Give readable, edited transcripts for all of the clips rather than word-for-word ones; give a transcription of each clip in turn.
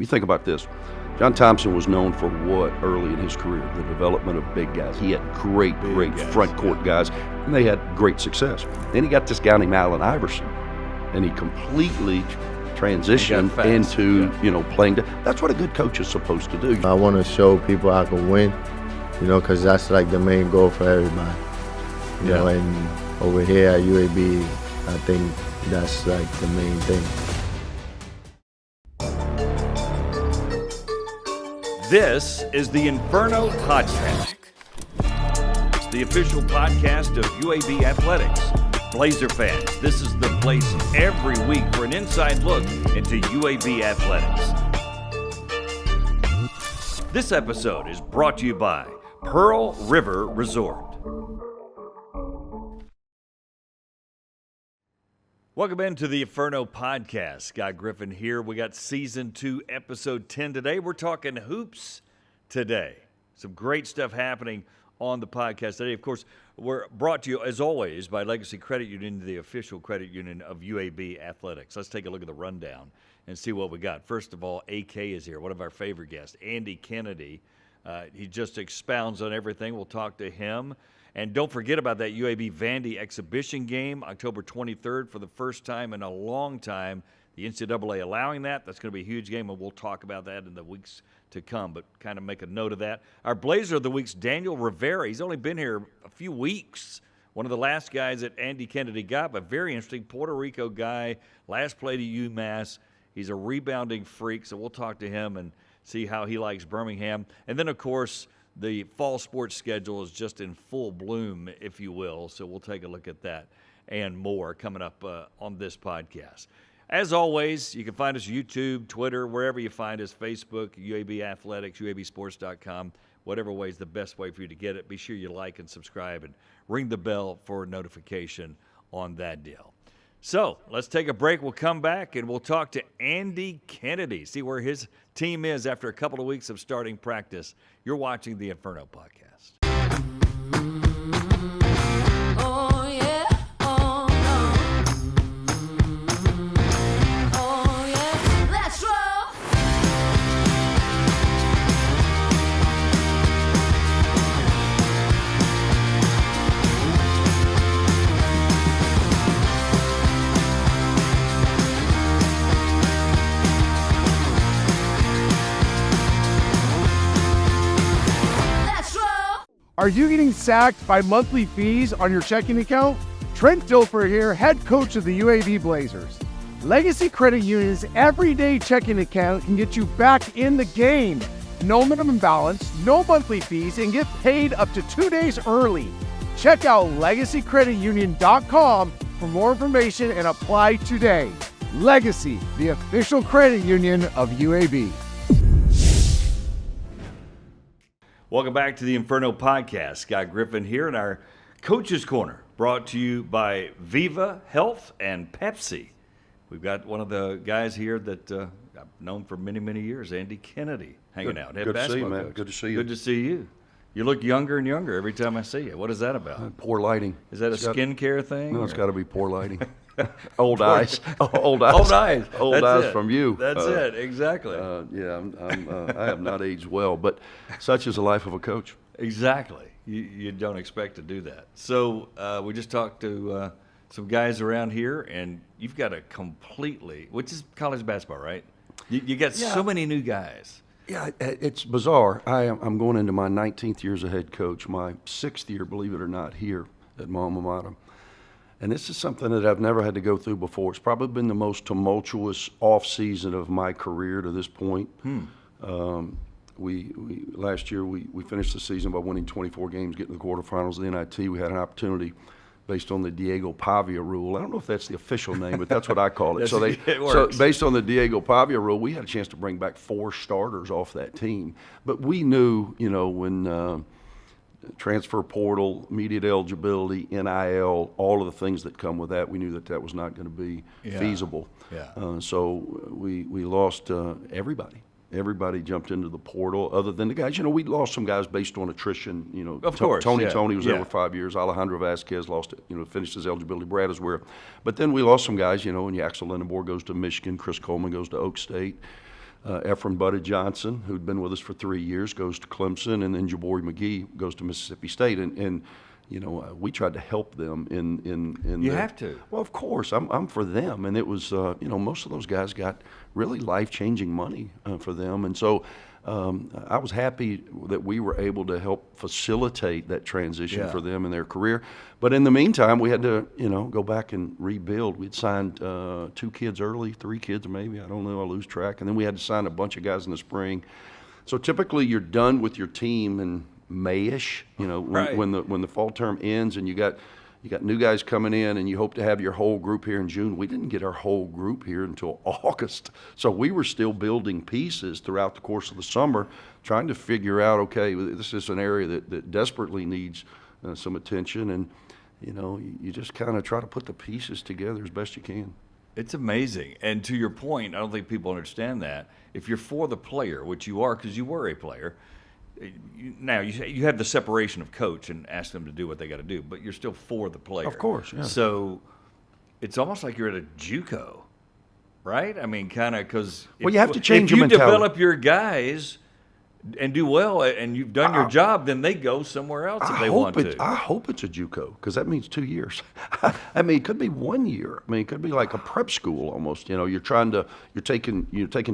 You think about this. John Thompson was known for what early in his career? The development of big guys. He had great front court guys, and they had great success. Then he got this guy named Allen Iverson, and he completely transitioned into playing. That's what a good coach is supposed to do. I want to show people I can win, because that's like the main goal for everybody. You know, and over here at UAB, I think that's like the main thing. This is the Inferno Podcast. It's the official podcast of UAB Athletics. Blazer fans, this is the place every week for an inside look into UAB Athletics. This episode is brought to you by Pearl River Resort. Welcome into the Inferno Podcast. Scott Griffin here. We got Season 2, Episode 10 today. We're talking hoops today. Some great stuff happening on the podcast today. Of course, we're brought to you, as always, by Legacy Credit Union, the official credit union of UAB Athletics. Let's take a look at the rundown and see what we got. First of all, AK is here, one of our favorite guests, Andy Kennedy. He just expounds on everything. We'll talk to him. And don't forget about that UAB Vandy exhibition game, October 23rd, for the first time in a long time. The NCAA allowing that. That's going to be a huge game, and we'll talk about that in the weeks to come, but kind of make a note of that. Our Blazer of the Week's Daniel Rivera. He's only been here a few weeks. One of the last guys that Andy Kennedy got, but very interesting. Puerto Rico guy, last played at UMass. He's a rebounding freak, so we'll talk to him and see how he likes Birmingham. And then, of course, the fall sports schedule is just in full bloom, if you will, so we'll take a look at that and more coming up on this podcast. As always, you can find us YouTube, Twitter, wherever you find us, Facebook, UAB Athletics, UABSports.com, whatever way is the best way for you to get it. Be sure you like and subscribe and ring the bell for notification on that deal. So let's take a break. We'll come back and we'll talk to Andy Kennedy, see where his team is after a couple of weeks of starting practice. You're watching the Inferno Podcast. Are you getting sacked by monthly fees on your checking account? Trent Dilfer here, head coach of the UAB Blazers. Legacy Credit Union's everyday checking account can get you back in the game. No minimum balance, no monthly fees, and get paid up to 2 days early. Check out LegacyCreditUnion.com for more information and apply today. Legacy, the official credit union of UAB. Welcome back to the Inferno Podcast. Scott Griffin here in our Coach's Corner, brought to you by Viva Health and Pepsi. We've got one of the guys here that I've known for many, many years, Andy Kennedy, hanging out. Good to see you, man. Good to see you. Good to see you. You look younger and younger every time I see you. What is that about? Poor lighting. Is that a skincare thing? No, it's got to be poor lighting. Old eyes. Old eyes. Old eyes. Old eyes from you. That's it. Exactly. I have not aged well, but such is the life of a coach. Exactly. You don't expect to do that. So we just talked to some guys around here, and you've got a completely, which is college basketball, right? You got so many new guys. Yeah, it's bizarre. I'm going into my 19th year as a head coach, my 6th year, believe it or not, here at my alma mater. And this is something that I've never had to go through before. It's probably been the most tumultuous off season of my career to this point. Last year we finished the season by winning 24 games, getting to the quarterfinals of the NIT. We had an opportunity based on the Diego Pavia rule. I don't know if that's the official name, but that's what I call it. So based on the Diego Pavia rule, we had a chance to bring back 4 starters off that team. But we knew, when transfer portal, immediate eligibility, NIL, all of the things that come with that, we knew that was not going to be feasible. So we lost everybody. Everybody jumped into the portal other than the guys. We lost some guys based on attrition. Of course. Tony was there for 5 years. Alejandro Vasquez lost it, finished his eligibility. Brad is where. But then we lost some guys, and Axel Lindenborg goes to Michigan. Chris Coleman goes to Oak State. Efren Budda Johnson, who'd been with us for 3 years, goes to Clemson, and then Jabari McGee goes to Mississippi State. And we tried to help them in You have to. Well, of course, I'm for them, and it was most of those guys got really life-changing money for them, and so I was happy that we were able to help facilitate that transition for them in their career. But in the meantime, we had to go back and rebuild. We'd signed 2 kids early, 3 kids maybe, I don't know, I lose track, and then we had to sign a bunch of guys in the spring. So typically you're done with your team in May-ish, when the fall term ends, and you got new guys coming in, and you hope to have your whole group here in June. We didn't get our whole group here until August, so we were still building pieces throughout the course of the summer, trying to figure out, okay, this is an area that desperately needs some attention, and you just kind of try to put the pieces together as best you can. It's amazing. And to your point, I don't think people understand that. If you're for the player, which you are because you were a player, now you have the separation of coach and ask them to do what they got to do, but you're still for the player. Of course, yeah. So it's almost like you're at a JUCO, right? I mean, kind of because you have to change your your mentality. If you develop your guys and do well, and you've done your job, then they go somewhere else if they want to. I hope it's a JUCO, because that means 2 years. I mean, it could be 1 year. I mean, it could be like a prep school almost. You're taking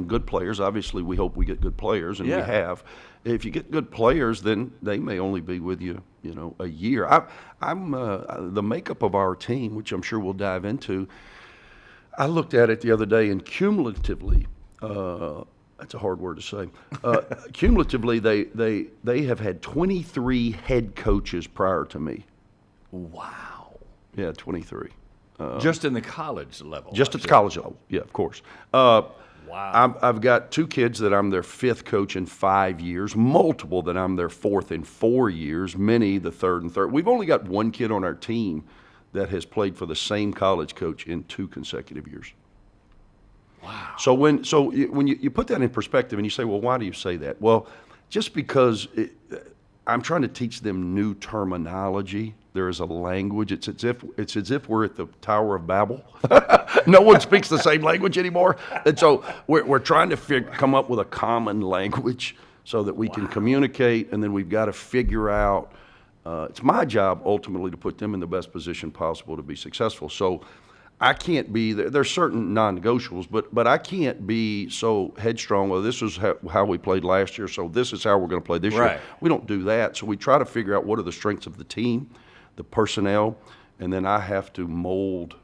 good players. Obviously, we hope we get good players, and we have. If you get good players, then they may only be with you, a year. I'm the makeup of our team, which I'm sure we'll dive into. I looked at it the other day, and cumulatively, that's a hard word to say. Cumulatively, they have had 23 head coaches prior to me. Wow. Yeah, 23. Just in the college level. Just at the college level, yeah, of course. Wow. I've got 2 kids that I'm their 5th coach in 5 years, multiple that I'm their 4th in 4 years, many the 3rd and 3rd. We've only got 1 kid on our team that has played for the same college coach in 2 consecutive years. Wow. So when you put that in perspective and you say, well, why do you say that? Well, just because I'm trying to teach them new terminology. There is a language. It's as if we're at the Tower of Babel. No one speaks the same language anymore, and so we're trying to come up with a common language so that we can communicate. And then we've got to figure out. It's my job ultimately to put them in the best position possible to be successful. So I can't be there's certain non-negotiables, but I can't be so headstrong. Well, this is how we played last year, so this is how we're going to play this year. We don't do that. So we try to figure out what are the strengths of the team, the personnel, and then I have to mold,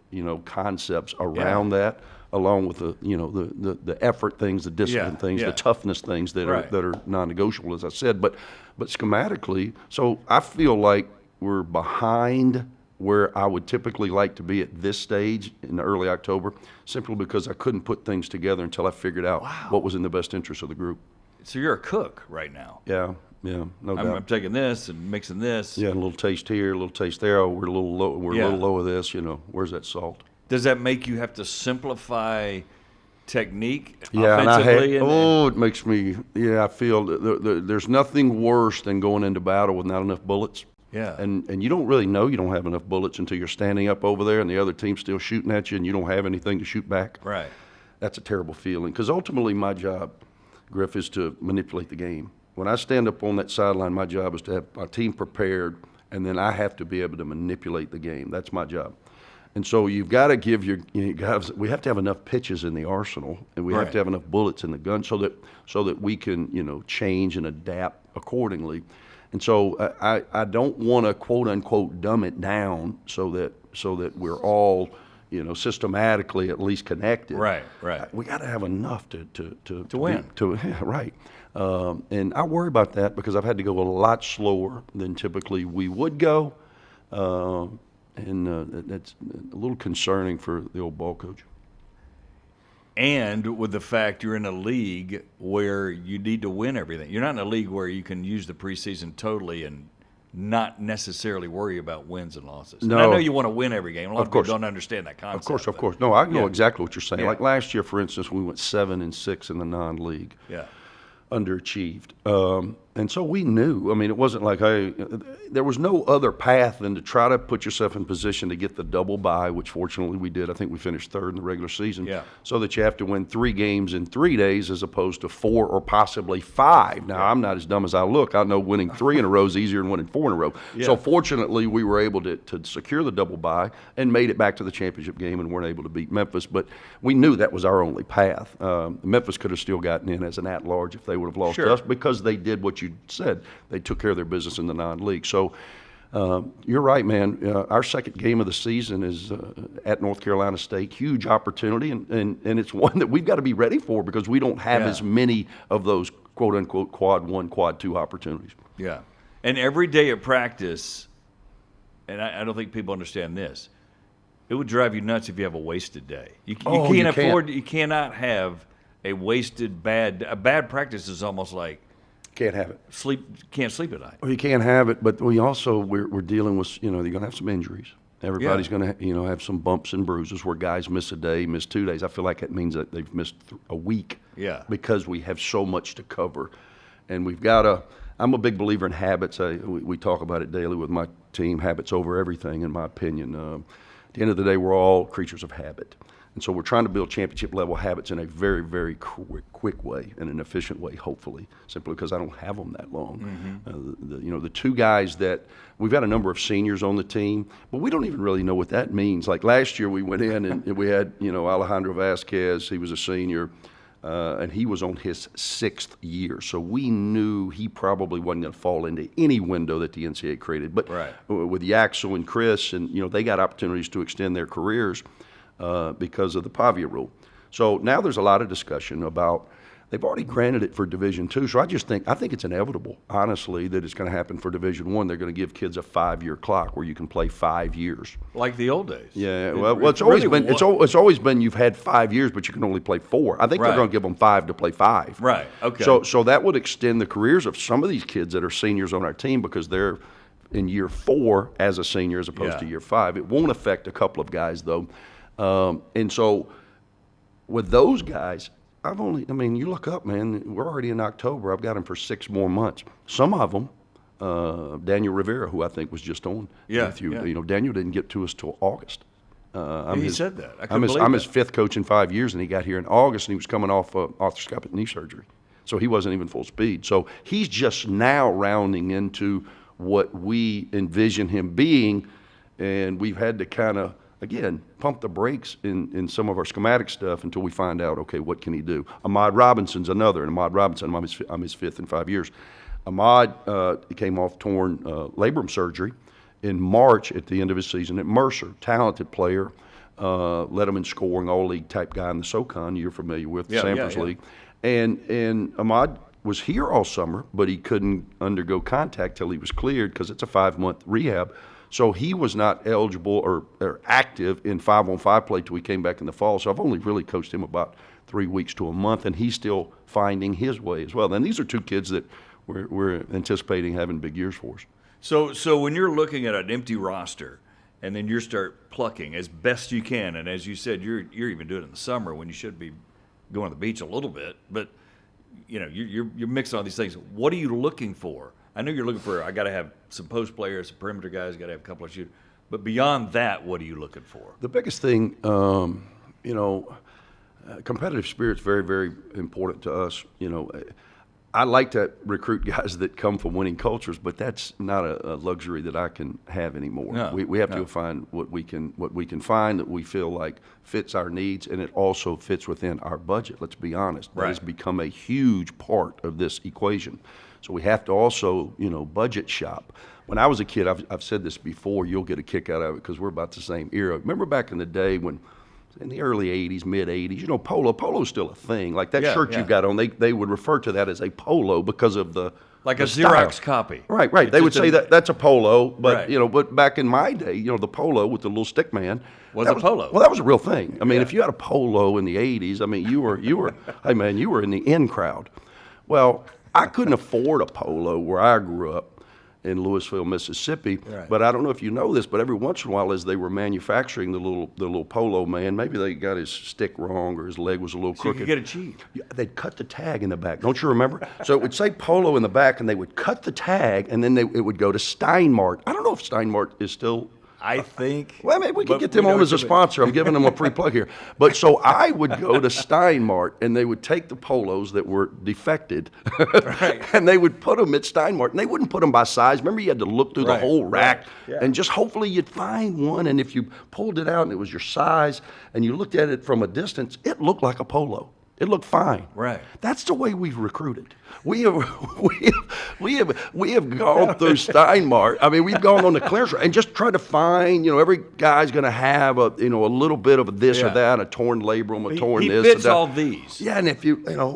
concepts around that, along with the effort things, the discipline things, the toughness things that are non-negotiable, as I said. But schematically, so I feel like we're behind where I would typically like to be at this stage in early October, simply because I couldn't put things together until I figured out what was in the best interest of the group. So you're a cook right now. Yeah, no doubt. I'm taking this and mixing this. Yeah, a little taste here, a little taste there. Oh, we're a little low. We're a little low of this. Where's that salt? Does that make you have to simplify technique offensively? Yeah, it makes me. Yeah, I feel there's nothing worse than going into battle with not enough bullets. Yeah. And you don't really know you don't have enough bullets until you're standing up over there and the other team's still shooting at you and you don't have anything to shoot back. Right. That's a terrible feeling, because ultimately my job, Griff, is to manipulate the game. When I stand up on that sideline, my job is to have my team prepared, and then I have to be able to manipulate the game. That's my job. And so you've got to give your guys, we have to have enough pitches in the arsenal, and we have to have enough bullets in the gun so that we can, change and adapt accordingly. And so I don't want to quote unquote dumb it down so that we're all systematically at least connected. Right. We got to have enough to win. Right. And I worry about that because I've had to go a lot slower than typically we would go, and that's a little concerning for the old ball coach. And with the fact you're in a league where you need to win everything. You're not in a league where you can use the preseason totally and not necessarily worry about wins and losses. No. And I know you want to win every game. A lot of people don't understand that concept. Of course. No, I know exactly what you're saying. Like last year, for instance, we went 7-6 in the non-league. Yeah. Underachieved. And so we knew. I mean, it wasn't like, hey, there was no other path than to try to put yourself in position to get the double bye, which fortunately we did. I think we finished third in the regular season. Yeah. So that you have to win 3 games in 3 days as opposed to 4 or possibly 5. Now, I'm not as dumb as I look. I know winning 3 in a row is easier than winning 4 in a row. Yeah. So fortunately, we were able to secure the double bye and made it back to the championship game and weren't able to beat Memphis. But we knew that was our only path. Memphis could have still gotten in as an at-large if they would have lost to us because they did what you said. They took care of their business in the non-league. So you're right, man. Our second game of the season is at North Carolina State. Huge opportunity, and it's one that we've got to be ready for because we don't have as many of those quote-unquote quad 1, quad 2 opportunities. Yeah. And every day at practice, and I don't think people understand this, it would drive you nuts if you have a wasted day. You cannot have a wasted bad practice is almost like can't have it. Can't sleep at night. Well, you can't have it, but we also we're dealing with you're going to have some injuries. Everybody's going to have some bumps and bruises where guys miss a day, miss 2 days. I feel like that means that they've missed a week. Yeah. Because we have so much to cover, and we've got to. I'm a big believer in habits. We talk about it daily with my team. Habits over everything, in my opinion. At the end of the day, we're all creatures of habit. And so we're trying to build championship-level habits in a very, very quick way and an efficient way, hopefully, simply because I don't have them that long. Mm-hmm. The 2 guys that – we've got a number of seniors on the team, but we don't even really know what that means. Like last year we went in and we had, Alejandro Vasquez. He was a senior, and he was on his 6th year. So we knew he probably wasn't going to fall into any window that the NCAA created. But with Yaxel and Chris, and, they got opportunities to extend their careers – because of the Pavia rule. So now there's a lot of discussion about they've already granted it for Division II. So I think it's inevitable, honestly, that it's going to happen for Division I. They're going to give kids a 5-year clock where you can play 5 years. Like the old days. Yeah, it's always been you've had 5 years, but you can only play 4. I think they're going to give them 5 to play 5. Right, okay. So that would extend the careers of some of these kids that are seniors on our team because they're in year 4 as a senior as opposed to year 5. It won't affect a couple of guys, though. And so with those guys, you look up, man, we're already in October. I've got them for 6 more months. Some of them, Daniel Rivera, who I think was just on with you. Daniel didn't get to us till August. He said that. I'm his 5th coach in 5 years, and he got here in August, and he was coming off arthroscopic knee surgery. So he wasn't even full speed. So he's just now rounding into what we envision him being, and we've had to kind of, again, pump the brakes in some of our schematic stuff until we find out, okay, what can he do? Ahmad Robinson's another, and Ahmad Robinson, I'm his 5th in 5 years. Ahmad came off torn labrum surgery in March at the end of his season at Mercer. Talented player, led him in scoring, all-league type guy in the SoCon you're familiar with, the Sampras League. And Ahmad was here all summer, but he couldn't undergo contact till he was cleared because it's a 5-month rehab. So he was not eligible or active in 5-on-5 play till he came back in the fall. So I've only really coached him about 3 weeks to a month, and he's still finding his way as well. And these are 2 kids that we're anticipating having big years for us. So when you're looking at an empty roster, and then you start plucking as best you can, and as you said, you're even doing it in the summer when you should be going to the beach a little bit, but you're mixing all these things. What are you looking for? I know you're looking for, I got to have some post players, some perimeter guys, got to have a couple of shooters. But beyond that, what are you looking for? The biggest thing, competitive spirit's very, very important to us. I like to recruit guys that come from winning cultures, but that's not a luxury that I can have anymore. No, we have to find what we can find that we feel like fits our needs, and it also fits within our budget. Let's be honest. That has become a huge part of this equation. So we have to also, budget shop. When I was a kid, I've said this before, you'll get a kick out of it because we're about the same era. Remember back in the day when, in the early 80s, mid-80s, polo's still a thing. Like that shirt you've got on, they would refer to that as a polo because of the Like a style. Xerox copy. Right. They would say that's a polo, but, but back in my day, the polo with the little stick man. Was a polo. Well, that was a real thing. I mean, if you had a polo in the 80s, you were, hey man, you were in the in crowd. Well, I couldn't afford a polo where I grew up. in Louisville, Mississippi. Right. But I don't know if you know this, but every once in a while, as they were manufacturing the little polo man, maybe they got his stick wrong or his leg was a little So crooked. you could get a cheat. Yeah, they'd cut the tag in the back. Don't you remember? So it would say Polo in the back, and they would cut the tag, and then it would go to Steinmart. I don't know if Steinmart is still. I think. Well, maybe we could but get them know on what as a you mean. sponsor. I'm giving them a free plug here. But so I would go to Steinmart, and they would take the polos that were defected, Right. and they would put them at Steinmart, and they wouldn't put them by size. Remember, you had to look through the Right, whole rack, right, yeah. and just hopefully you'd find one. And if you pulled it out and it was your size, and you looked at it from a distance, it looked like a polo. It looked fine. Right. That's the way we've recruited. We have gone through Steinmart. I mean, we've gone on the clearance and just tried to find. Every guy's going to have a little bit of this or Yeah. that, a torn labrum, a torn He this. fits or that. all these. Yeah, and if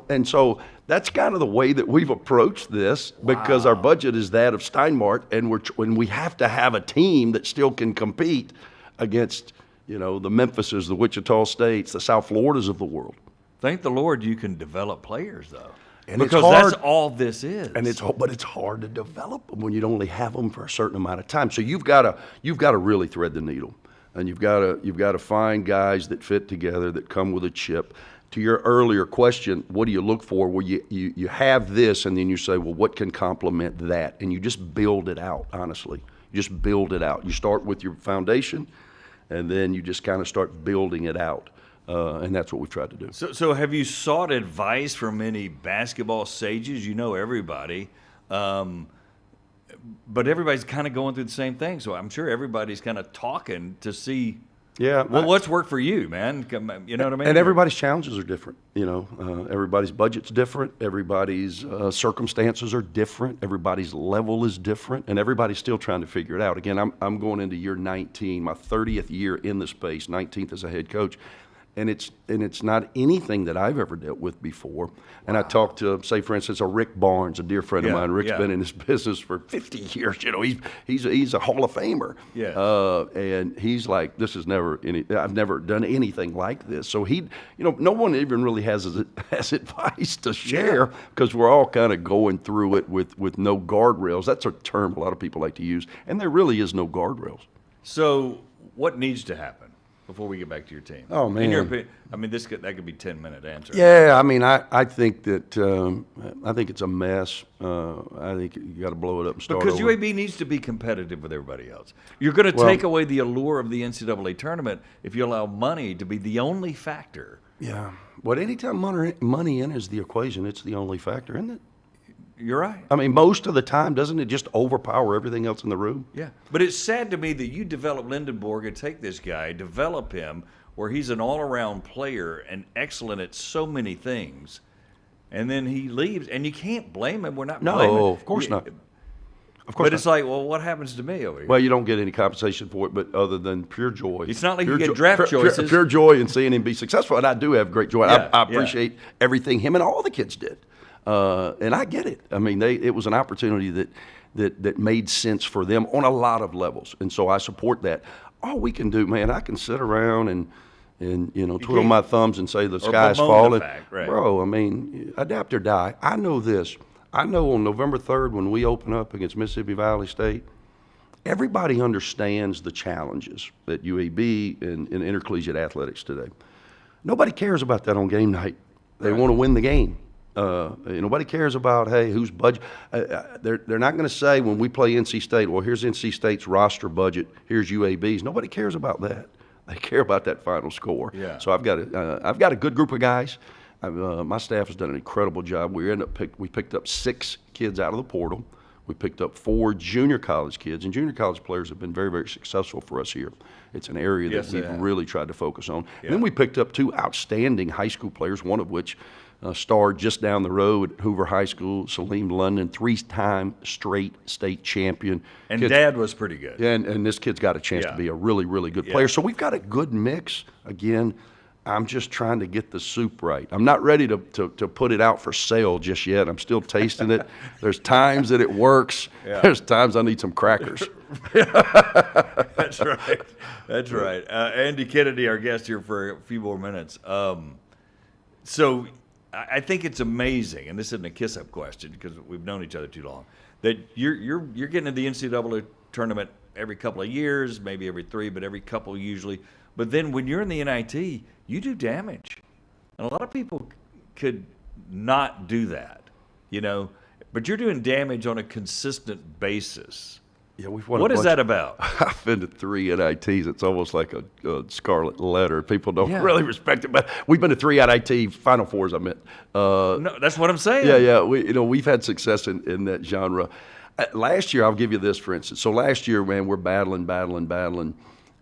and so that's kind of the way that we've approached this because our budget is that of Steinmart, and when we have to have a team that still can compete against the Memphises, the Wichita States, the South Floridas of the world. Thank the Lord you can develop players, though. And it's because hard. that's all this is. And but it's hard to develop them when you only have them for a certain amount of time. So you've got to really thread the needle, and you've got to find guys that fit together, that come with a chip. To your earlier question, what do you look for? Well, you have this, and then you say, well, what can complement that? And you just build it out. Honestly, you just build it out. You start with your foundation, and then you just kind of start building it out. And that's what we've tried to do. So have you sought advice from any basketball sages? You know everybody, but everybody's kind of going through the same thing. So I'm sure everybody's kind of talking to see, Yeah. well, what's worked for you, man? You know what I mean? And everybody's challenges are different. Everybody's budget's different. Everybody's circumstances are different. Everybody's level is different, and everybody's still trying to figure it out. Again, I'm going into year 19, my 30th year in the space, 19th as a head coach. And it's not anything that I've ever dealt with before. And I talked to, say, for instance, a Rick Barnes, a dear friend of mine. Rick's been in this business for 50 years. He's a Hall of Famer. Yeah. And he's like, I've never done anything like this. So no one even really has advice to share because we're all kind of going through it with no guardrails. That's a term a lot of people like to use, and there really is no guardrails. So what needs to happen before we get back to your team? Oh, man. In your opinion, I mean, that could be 10-minute answer. Yeah, I mean, I think that I think it's a mess. I think you got to blow it up and start Because over. UAB needs to be competitive with everybody else. You're going to take away the allure of the NCAA tournament if you allow money to be the only factor. Yeah, but anytime money enters the equation, it's the only factor, isn't it? You're right. I mean, most of the time, doesn't it just overpower everything else in the room? Yeah. But it's sad to me that you develop Lindenborg and take this guy, develop him where he's an all-around player and excellent at so many things, and then he leaves, and you can't blame him. We're not blaming him. No, of course not. Of course But not. it's like, well, what happens to me over here? Well, you don't get any compensation for it, but other than pure joy. It's not like Pure you get jo- draft pure- choices. Pure joy in seeing him be successful, and I do have great joy. Yeah, I appreciate everything him and all the kids did. And I get it. I mean, it was an opportunity that made sense for them on a lot of levels, and so I support that. All we can do, man, I can sit around and twiddle my thumbs and say the sky's bemoan falling. the fact, right. Bro, I mean, adapt or die. I know this. I know on November 3rd when we open up against Mississippi Valley State, everybody understands the challenges at UAB and in intercollegiate athletics today. Nobody cares about that on game night. They want to win the game. Nobody cares about, hey, whose budget. They're not going to say when we play NC State, well, here's NC State's roster budget, here's UAB's. Nobody cares about that. They care about that final score. Yeah. So I've got a good group of guys. My staff has done an incredible job. We picked up 6 kids out of the portal. We picked up 4 junior college kids, and junior college players have been very, very successful for us here. It's an area that we've really tried to focus on. Yeah. And then we picked up 2 outstanding high school players, one of which starred just down the road at Hoover High School, Salim London, 3-time straight state champion. And Dad was pretty good. Yeah, and this kid's got a chance to be a really, really good player. So we've got a good mix. Again, I'm just trying to get the soup right. I'm not ready to put it out for sale just yet. I'm still tasting it. There's times that it works. Yeah. There's times I need some crackers. That's right. That's right. Andy Kennedy, our guest here for a few more minutes. So I think it's amazing, and this isn't a kiss-up question because we've known each other too long, that you're getting to the NCAA tournament every couple of years, maybe every 3, but every couple usually. But then when you're in the NIT, you do damage. And a lot of people could not do that, but you're doing damage on a consistent basis. Yeah, we've won. What is that about? I've been to 3 NITs. It's almost like a scarlet letter. People don't really respect it, but we've been to 3 NIT Final Fours. I meant. No, that's what I'm saying. Yeah. We've had success in that genre. Last year, I'll give you this for instance. So last year, man, we're battling,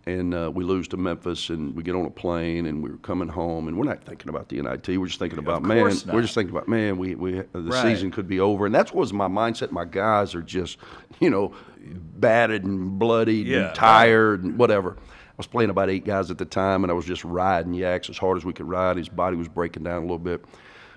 and we lose to Memphis, and we get on a plane, and we're coming home, and we're not thinking about the NIT. We're just thinking about We're just thinking about the season could be over, and that was my mindset. My guys are just, battered and bloodied and tired and whatever. I was playing about 8 guys at the time, and I was just riding Yaks as hard as we could ride. His body was breaking down a little bit.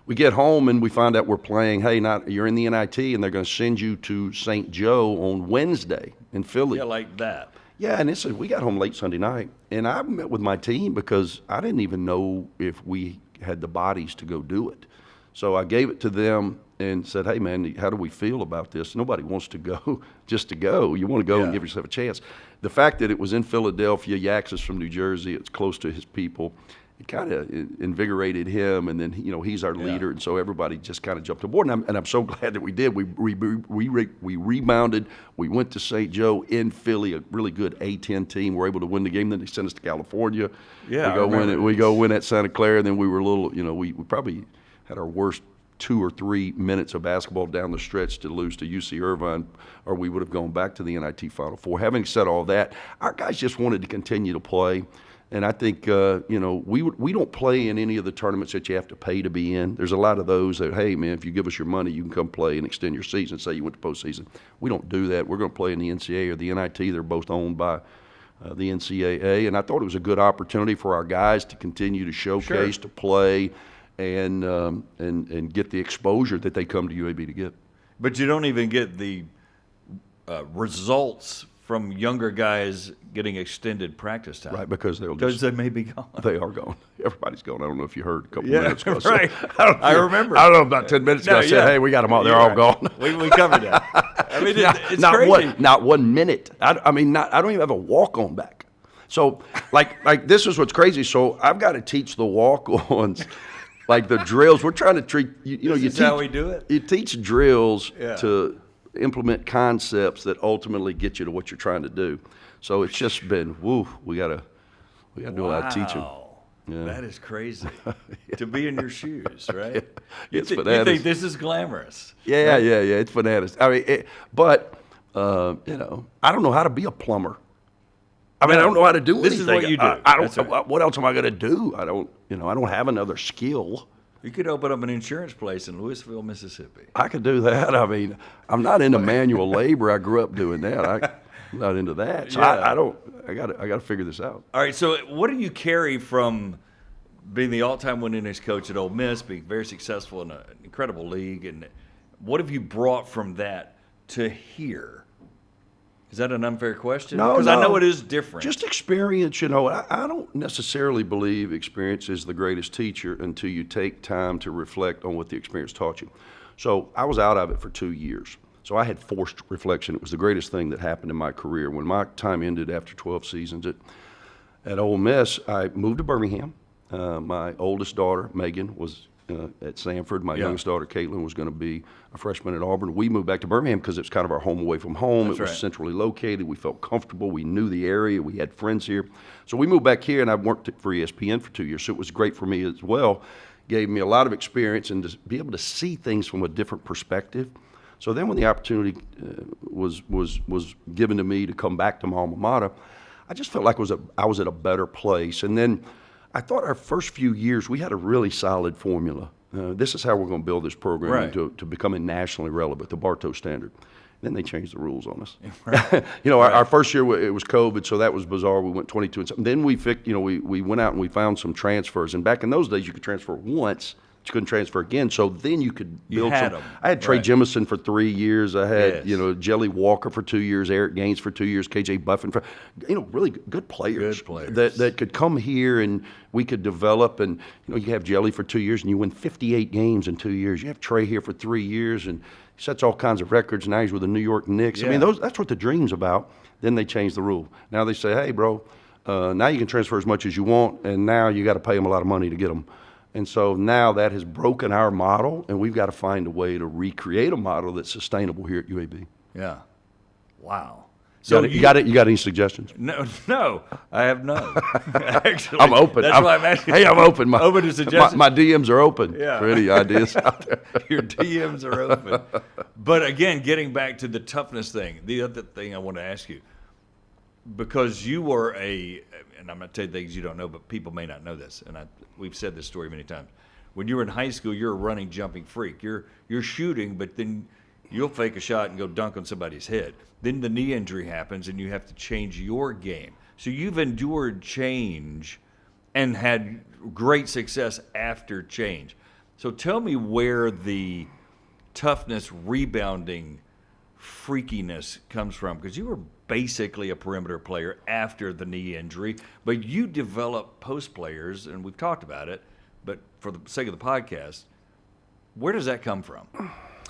We get home, and we find out we're playing, you're in the NIT, and they're going to send you to St. Joe on Wednesday in Philly. Yeah, like that. Yeah, and we got home late Sunday night, and I met with my team because I didn't even know if we had the bodies to go do it. So I gave it to them and said, hey, man, how do we feel about this? Nobody wants to go just to go. You want to go and give yourself a chance. The fact that it was in Philadelphia, Yaks is from New Jersey, it's close to his people, it kind of invigorated him, and then, he's our leader, and so everybody just kind of jumped aboard, and I'm so glad that we did. We rebounded. We went to St. Joe in Philly, a really good A-10 team. We're able to win the game. Then they sent us to California. Yeah, we go win at Santa Clara, and then we were a little, we probably had our worst 2 or 3 minutes of basketball down the stretch to lose to UC Irvine, or we would have gone back to the NIT Final Four. Having said all that, our guys just wanted to continue to play. And I think, we don't play in any of the tournaments that you have to pay to be in. There's a lot of those that, hey, man, if you give us your money, you can come play and extend your season, say you went to postseason. We don't do that. We're going to play in the NCAA or the NIT. They're both owned by the NCAA. And I thought it was a good opportunity for our guys to continue to showcase, to play, and get the exposure that they come to UAB to get. But you don't even get the results from younger guys getting extended practice time. Right, because they may be gone. They are gone. Everybody's gone. I don't know if you heard a couple minutes ago. Right. I remember. I don't know, about 10 minutes ago I said, hey, we got them all. They're all gone. We covered that. I mean, it's not crazy. Not 1 minute. I don't even have a walk-on back. So, like this is what's crazy. So I've got to teach the walk-ons, like the drills. We're trying to treat, you teach how we do it. You teach drills to implement concepts that ultimately get you to what you're trying to do. So it's just been, we gotta do a lot of teaching. Yeah. That is crazy. To be in your shoes, right? It's you bananas. think this is glamorous. Yeah, right? yeah, it's bananas. I mean, I don't know how to be a plumber. I don't know how to do anything. This is what you do. I don't. What else am I going to do? I don't have another skill. You could open up an insurance place in Louisville, Mississippi. I could do that. I mean, I'm not into manual labor. I grew up doing that. I'm not into that. So I don't. I got to figure this out. All right. So what do you carry from being the all-time winningest coach at Ole Miss, being very successful in an incredible league, and what have you brought from that to here? Is that an unfair question? No, because I know it is different. Just experience, I don't necessarily believe experience is the greatest teacher until you take time to reflect on what the experience taught you. So I was out of it for 2 years. So I had forced reflection. It was the greatest thing that happened in my career. When my time ended after 12 seasons at Ole Miss, I moved to Birmingham. My oldest daughter, Megan, was at Samford. My youngest daughter, Caitlin, was going to be a freshman at Auburn. We moved back to Birmingham because it was kind of our home away from home. That's it was right. Centrally located. We felt comfortable. We knew the area. We had friends here. So we moved back here, and I worked for ESPN for 2 years. So it was great for me as well. Gave me a lot of experience and to be able to see things from a different perspective. So then when the opportunity was given to me to come back to my alma mater, I just felt like I was at a better place. And then I thought our first few years, we had a really solid formula. This is how we're going to build this program to becoming nationally relevant, the Bartow standard. Then they changed the rules on us. Right. Our first year, it was COVID, so that was bizarre. We went 22 and something. Then we went out and we found some transfers. And back in those days, you could transfer once, couldn't transfer again. So then you could build had some. them. I had Trey Right. Jemison for 3 years. I had, Yes. Jelly Walker for 2 years, Eric Gaines for 2 years, KJ Buffin for, really good players. Good players. That could come here and we could develop. And, you have Jelly for 2 years and you win 58 games in 2 years. You have Trey here for 3 years and he sets all kinds of records. Now he's with the New York Knicks. I mean, Yeah. that's what the dream's about. Then they change the rule. Now they say, hey, bro, now you can transfer as much as you want, and now you got to pay them a lot of money to get them. And so now that has broken our model, and we've got to find a way to recreate a model that's sustainable here at UAB. Yeah. Wow. So you got any suggestions? No, I have none. Actually, I'm open. That's why I'm asking. Hey, I'm open. Open to suggestions. My DMs are open Yeah. for any ideas out there. Your DMs are open. But again, getting back to the toughness thing, the other thing I want to ask you, because you were and I'm not telling you things you don't know, but people may not know this, and we've said this story many times. When you were in high school, you're a running, jumping freak. You're shooting, but then you'll fake a shot and go dunk on somebody's head. Then the knee injury happens, and you have to change your game. So you've endured change and had great success after change. So tell me where the toughness, rebounding, freakiness comes from, because you were basically a perimeter player after the knee injury, but you develop post players, and we've talked about it, but for the sake of the podcast, where does that come from?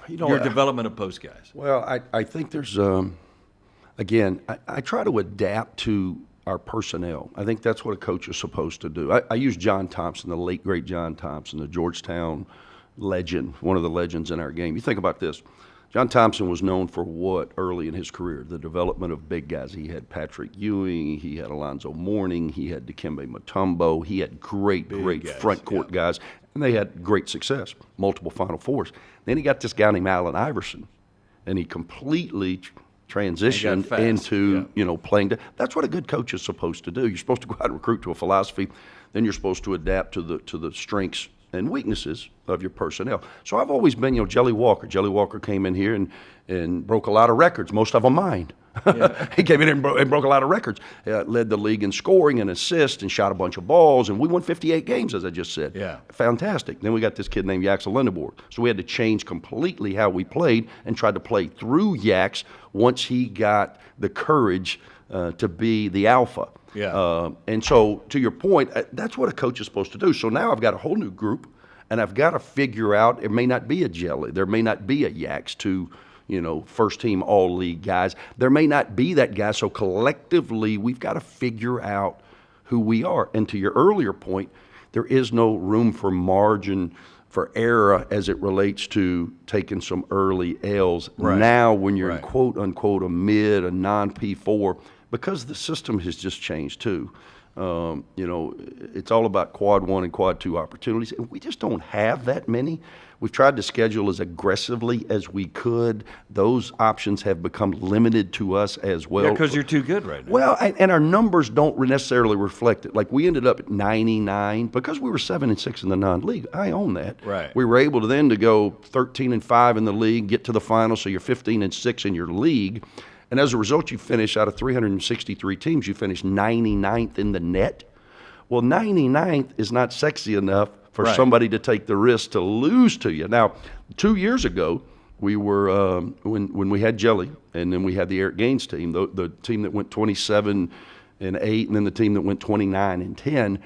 Your development of post guys. Well, I think there's, again, I try to adapt to our personnel. I think that's what a coach is supposed to do. I use John Thompson, the late, great John Thompson, the Georgetown legend, one of the legends in our game. You think about this. John Thompson was known for what early in his career? The development of big guys. He had Patrick Ewing, he had Alonzo Mourning, he had Dikembe Mutombo, he had great guys, front court guys, and they had great success, multiple Final Fours. Then he got this guy named Allen Iverson, and he completely transitioned into playing. That's what a good coach is supposed to do. You're supposed to go out and recruit to a philosophy, then you're supposed to adapt to the strengths and weaknesses of your personnel. So I've always been, Jelly Walker. Jelly Walker came in here and broke a lot of records, most of them mine. Yeah. He came in and broke a lot of records. Led the league in scoring and assists and shot a bunch of balls, and we won 58 games, as I just said. Yeah. Fantastic. Then we got this kid named Yaxel Lindeborg. So we had to change completely how we played and tried to play through Yax once he got the courage to be the alpha. Yeah. And so, to your point, that's what a coach is supposed to do. So now I've got a whole new group, and I've got to figure out, it may not be a Jelly, there may not be a Yax to, first team all league guys. There may not be that guy. So collectively, we've got to figure out who we are. And to your earlier point, there is no room for margin for error as it relates to taking some early L's. Right. Now, when you're in Right. quote unquote a mid, a non-P4, because the system has just changed too. It's all about quad 1 and quad 2 opportunities, and we just don't have that many. We've tried to schedule as aggressively as we could. Those options have become limited to us as well. Yeah, because you're too good right now. Well, and our numbers don't necessarily reflect it. Like, we ended up at 99 because we were 7-6 in the non-league. I own that. Right. We were able to then to go 13-5 in the league, get to the final, so you're 15-6 in your league. And as a result, you finish out of 363 teams, you finish 99th in the net. Well, 99th is not sexy enough for Right. somebody to take the risk to lose to you. Now, 2 years ago, we were when we had Jelly, and then we had the Eric Gaines team, the team that went 27-8, and then the team that went 29-10.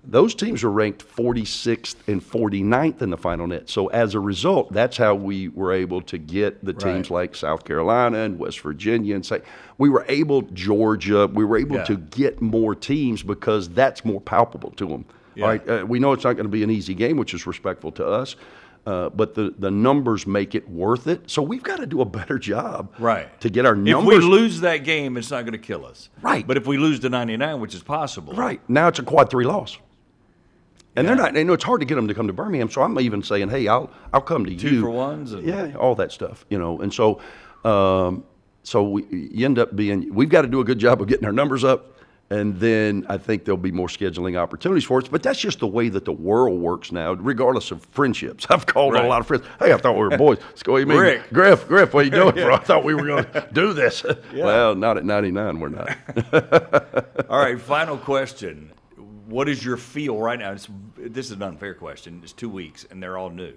Those teams were ranked 46th and 49th in the final net. So as a result, that's how we were able to get the teams Right. like South Carolina and West Virginia, and say we were able, Georgia, we were able Yeah. to get more teams because that's more palpable to them. Yeah. All right, we know it's not going to be an easy game, which is respectful to us, but the numbers make it worth it. So we've got to do a better job, Right. to get our If numbers. we lose that game, it's not going to kill us. Right. But if we lose to 99, which is possible. Right. Now it's a quad 3 loss. And Yeah. they're not, it's hard to get them to come to Birmingham. So I'm even saying, hey, I'll come to you. 2 for 1s. And Yeah, all that stuff, And so, you end up we've got to do a good job of getting our numbers up. And then I think there'll be more scheduling opportunities for us. But that's just the way that the world works now, regardless of friendships. I've called on a lot of friends. Hey, I thought we were boys. Let's go. You mean Rick. Griff, what are you doing, bro? I thought we were going to do this. Well, not at 99, we're not. All right, final question. What is your feel right now? This is an unfair question. It's 2 weeks, and they're all new.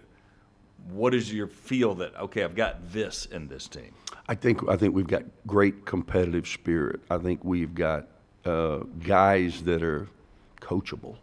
What is your feel that, okay, I've got this in this team? I think we've got great competitive spirit. I think we've got guys that are coachable,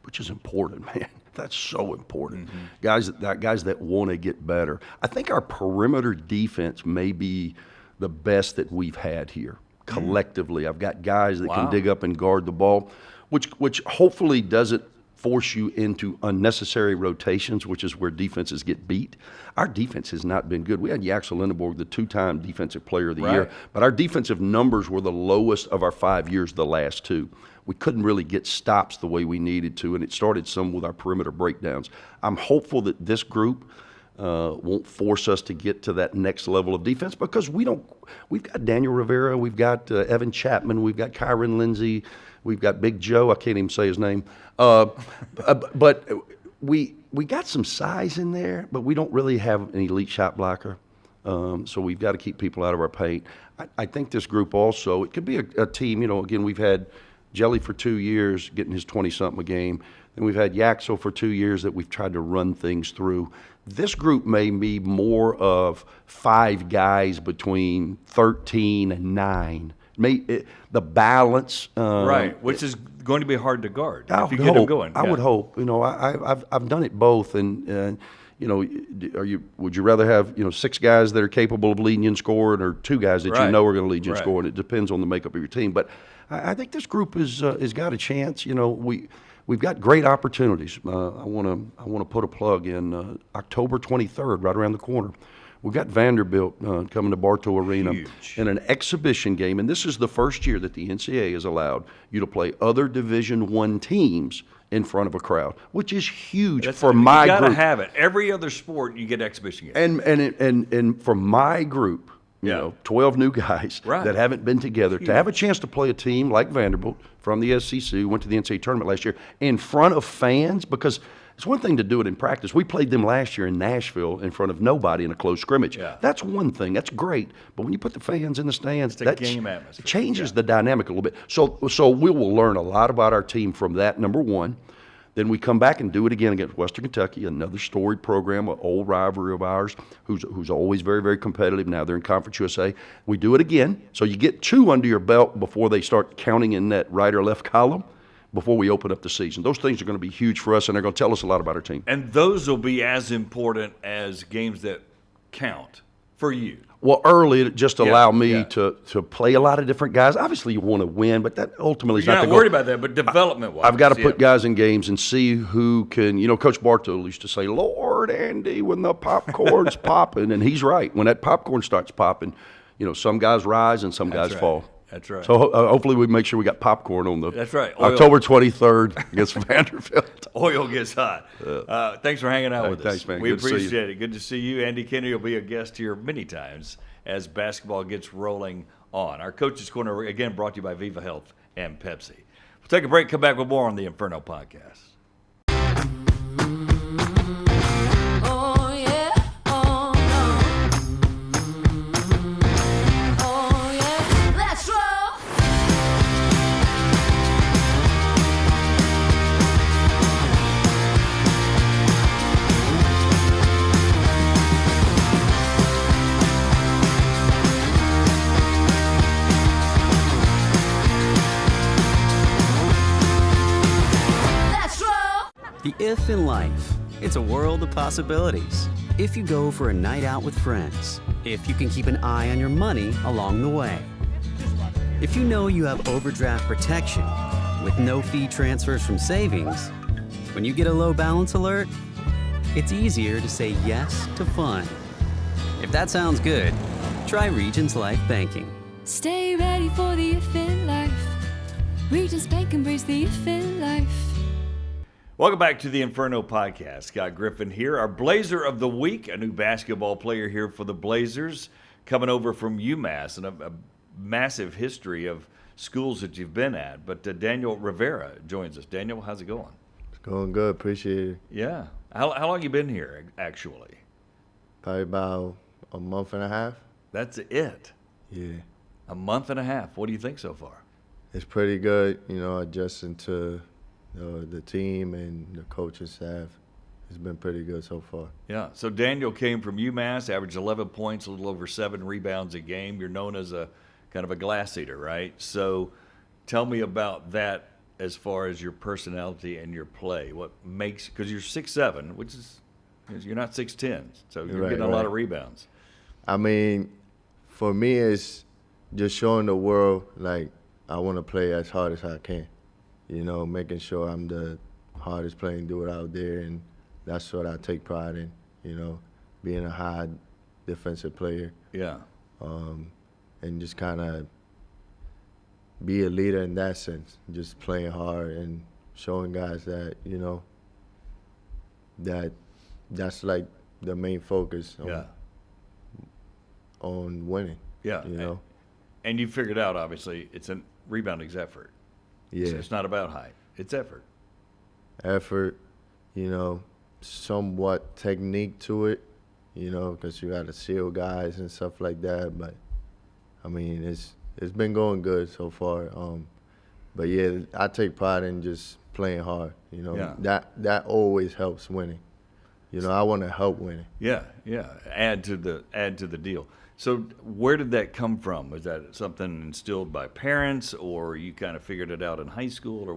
which is important, man. That's so important. Guys that want to get better. I think our perimeter defense may be the best that we've had here collectively. I've got guys that can dig up and guard the ball, which hopefully doesn't force you into unnecessary rotations, which is where defenses get beat. Our defense has not been good. We had Yaxel Lindenborg, the 2-time Defensive Player of the Year, but our defensive numbers were the lowest of our 5 years, the last 2. We couldn't really get stops the way we needed to, and it started some with our perimeter breakdowns. I'm hopeful that this group won't force us to get to that next level of defense because we've got Daniel Rivera, we've got Evan Chapman, we've got Kyron Lindsey, we've got Big Joe. I can't even say his name. But we got some size in there, but we don't really have an elite shot blocker. So we've got to keep people out of our paint. I think this group also, it could be a team, again, we've had Jelly for 2 years getting his 20-something a game. Then we've had Yaxel for 2 years that we've tried to run things through. This group may be more of 5 guys between 13 and 9. The balance. Right, which is going to be hard to guard if you get them going. I would hope. I've done it both, and would you rather have 6 guys that are capable of leading you in scoring, or 2 guys that are going to lead you in scoring? It depends on the makeup of your team. But I think this group has got a chance. We've got great opportunities. I want to put a plug in October 23rd, right around the corner. We've got Vanderbilt coming to Bartow Arena in an exhibition game, and this is the first year that the NCAA has allowed you to play other Division I teams in front of a crowd, which is huge for my group. You got to have it. Every other sport, you get exhibition games. And for my group, 12 new guys that haven't been together, to have a chance to play a team like Vanderbilt from the SEC, who went to the NCAA Tournament last year, in front of fans, because it's one thing to do it in practice. We played them last year in Nashville in front of nobody in a close scrimmage. That's one thing. That's great. But when you put the fans in the stands, that changes the dynamic a little bit. So we will learn a lot about our team from that, number one. Then we come back and do it again against Western Kentucky, another storied program, an old rivalry of ours, who's always very, very competitive. Now they're in Conference USA. We do it again. So you get 2 under your belt before they start counting in that right or left column, before we open up the season. Those things are going to be huge for us, and they're going to tell us a lot about our team. And those will be as important as games that count for you. Well, early, it just allowed me to play a lot of different guys. Obviously, you want to win, but that ultimately is not the goal. You're not worried about that, but development-wise. I've got to put guys in games and see who can. Coach Bartow used to say, "Lord, Andy, when the popcorn's popping," and he's right. When that popcorn starts popping, some guys rise and some guys fall. That's right. So hopefully we make sure we got popcorn on the October 23rd against Vanderbilt. Oil gets hot. Thanks for hanging out with us. Thanks, man. We appreciate it. Good to see you. Andy Kennedy will be a guest here many times as basketball gets rolling on. Our Coach's Corner, again, brought to you by Viva Health and Pepsi. We'll take a break, come back with more on the Inferno Podcast. The if in life, it's a world of possibilities. If you go for a night out with friends, if you can keep an eye on your money along the way, if you know you have overdraft protection with no fee transfers from savings, when you get a low balance alert, it's easier to say yes to fun. If that sounds good, try Regions Life Banking. Stay ready for the if in life. Regions Bank, embrace the if in life. Welcome back to the Inferno Podcast. Scott Griffin here. Our Blazer of the Week, a new basketball player here for the Blazers, coming over from UMass, and a massive history of schools that you've been at. But Daniel Rivera joins us. Daniel, how's it going? It's going good. Appreciate it. Yeah. How long you been here, actually? Probably about a month and a half. That's it? Yeah. A month and a half. What do you think so far? It's pretty good, adjusting to the team and the coaching staff has been pretty good so far. Yeah. So Daniel came from UMass, averaged 11 points, a little over 7 rebounds a game. You're known as a kind of a glass eater, right? So tell me about that as far as your personality and your play. What makes, because you're 6'7", which is, you're not 6'10", so you're getting a lot of rebounds. I mean, for me, it's just showing the world, like, I want to play as hard as I can. You know, making sure I'm the hardest playing dude out there, and that's what I take pride in, you know, being a high defensive player. Yeah. And just kind of be a leader in that sense, just playing hard and showing guys that, you know, that's like the main focus on winning. Yeah. You know? And you figured out, obviously, it's a rebounding's effort. Yeah. It's not about height. It's effort. Effort, you know, somewhat technique to it, you know, because you got to seal guys and stuff like that. But, I mean, it's been going good so far. But, yeah, I take pride in just playing hard, you know. Yeah. That always helps winning. You know, I want to help winning. Yeah, yeah. Add to the deal. So where did that come from? Was that something instilled by parents, or you kind of figured it out in high school, or,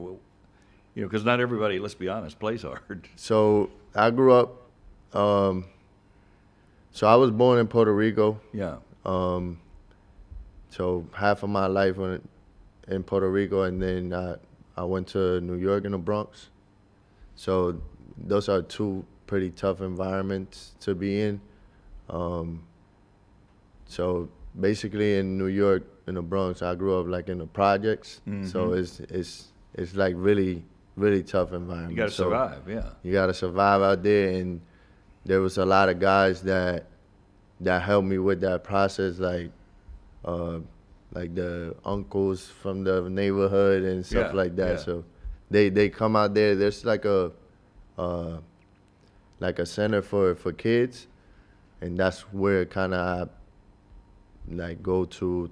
you know, because not everybody, let's be honest, plays hard. So I grew up. So I was born in Puerto Rico. Yeah. So half of my life went in Puerto Rico, and then I went to New York in the Bronx. So those are two pretty tough environments to be in. So basically in New York, in the Bronx, I grew up like in the projects. Mm-hmm. So it's like really, really tough environment. You got to survive, yeah. You got to survive out there, and there was a lot of guys that helped me with that process, like the uncles from the neighborhood and stuff like that. Yeah. So they come out there. There's like a center for kids, and that's where kind of like go to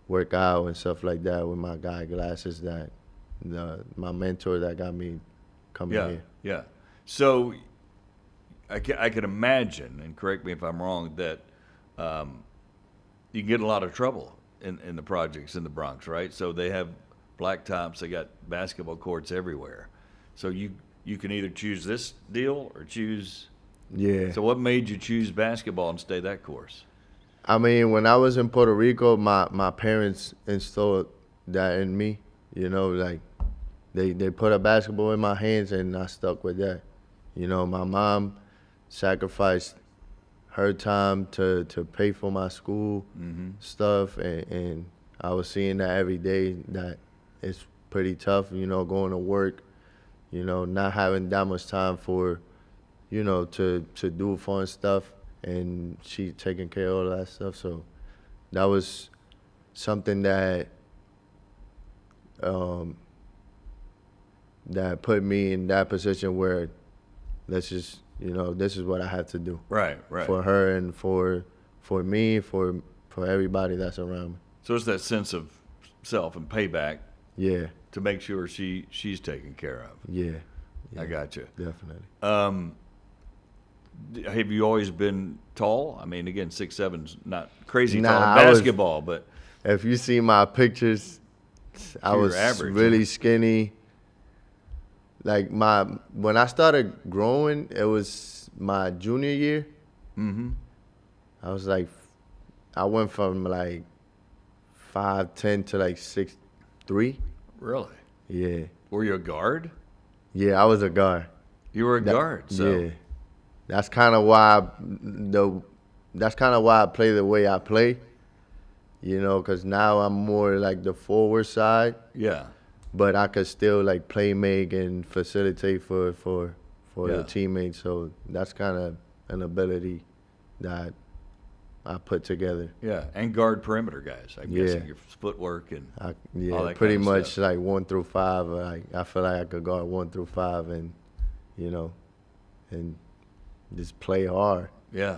work out and stuff like that with my guy glasses, that my mentor that got me coming here. Yeah. So I can imagine, and correct me if I'm wrong, that you can get in a lot of trouble in the projects in the Bronx, right? So they have blacktops, they got basketball courts everywhere. So you can either choose this deal or choose. Yeah. So what made you choose basketball and stay that course? I mean, when I was in Puerto Rico, my parents installed that in me. You know, like they put a basketball in my hands, and I stuck with that. You know, my mom sacrificed her time to pay for my school stuff, and I was seeing that every day, that it's pretty tough, you know, going to work, you know, not having that much time for, you know, to do fun stuff, and she taking care of all that stuff. So that was something that that put me in that position where, let's just, you know, this is what I have to do. Right. For her and for me, for everybody that's around me. So it's that sense of self and payback. Yeah. To make sure she's taken care of. Yeah. I got you. Definitely. Have you always been tall? I mean, again, 6'7"'s not crazy tall in basketball, but if you see my pictures, I was average, really skinny. Like when I started growing, it was my junior year. Mm-hmm. I went from like 5'10" to like 6'3". Really? Yeah. Were you a guard? Yeah, I was a guard. You were a guard, so. Yeah. That's kind of why I play the way I play, you know, because now I'm more like the forward side. Yeah. But I could still like play make and facilitate for the teammates. So that's kind of an ability that I put together. Yeah, and guard perimeter guys. I'm guessing your footwork and all that pretty kind of much stuff. like 1 through 5. I feel like I could guard 1 through 5, and you know, and just play hard. Yeah,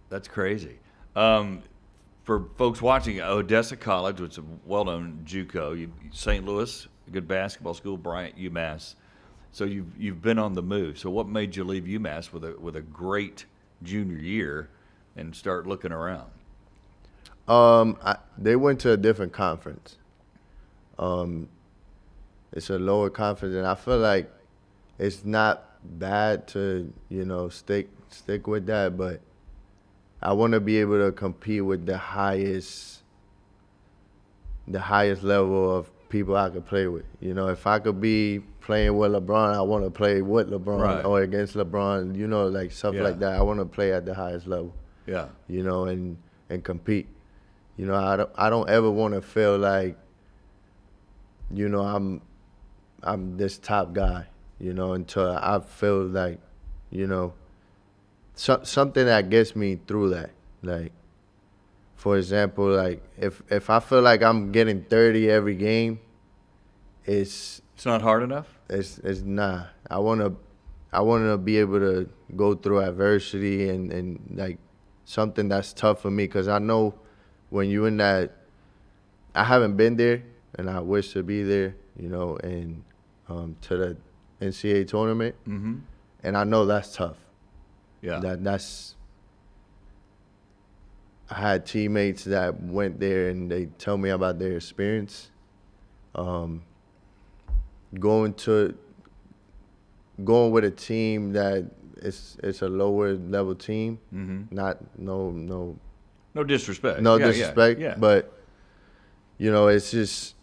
that's crazy. For folks watching, Odessa College, which is a well-known JUCO, St. Louis a good basketball school, Bryant, UMass. So you've been on the move. So what made you leave UMass with a great junior year and start looking around? They went to a different conference. It's a lower conference, and I feel like it's not bad to, stick with that, but I want to be able to compete with the highest level of people I could play with. If I could be playing with LeBron, I want to play with LeBron Right. or against LeBron, like stuff like that. I want to play at the highest level. Yeah. And compete. I don't ever want to feel like, I'm this top guy, until I feel like, something that gets me through that. Like, for example, like if I feel like I'm getting 30 every game, it's not hard enough? It's not. I wanna be able to go through adversity and like something that's tough for me, because I know when you're in that, I haven't been there and I wish to be there, and to the NCAA tournament, and I know that's tough. Yeah. That's. I had teammates that went there and they tell me about their experience. Going with a team that it's a lower level team, not no disrespect. no Yeah, disrespect, yeah. but it's just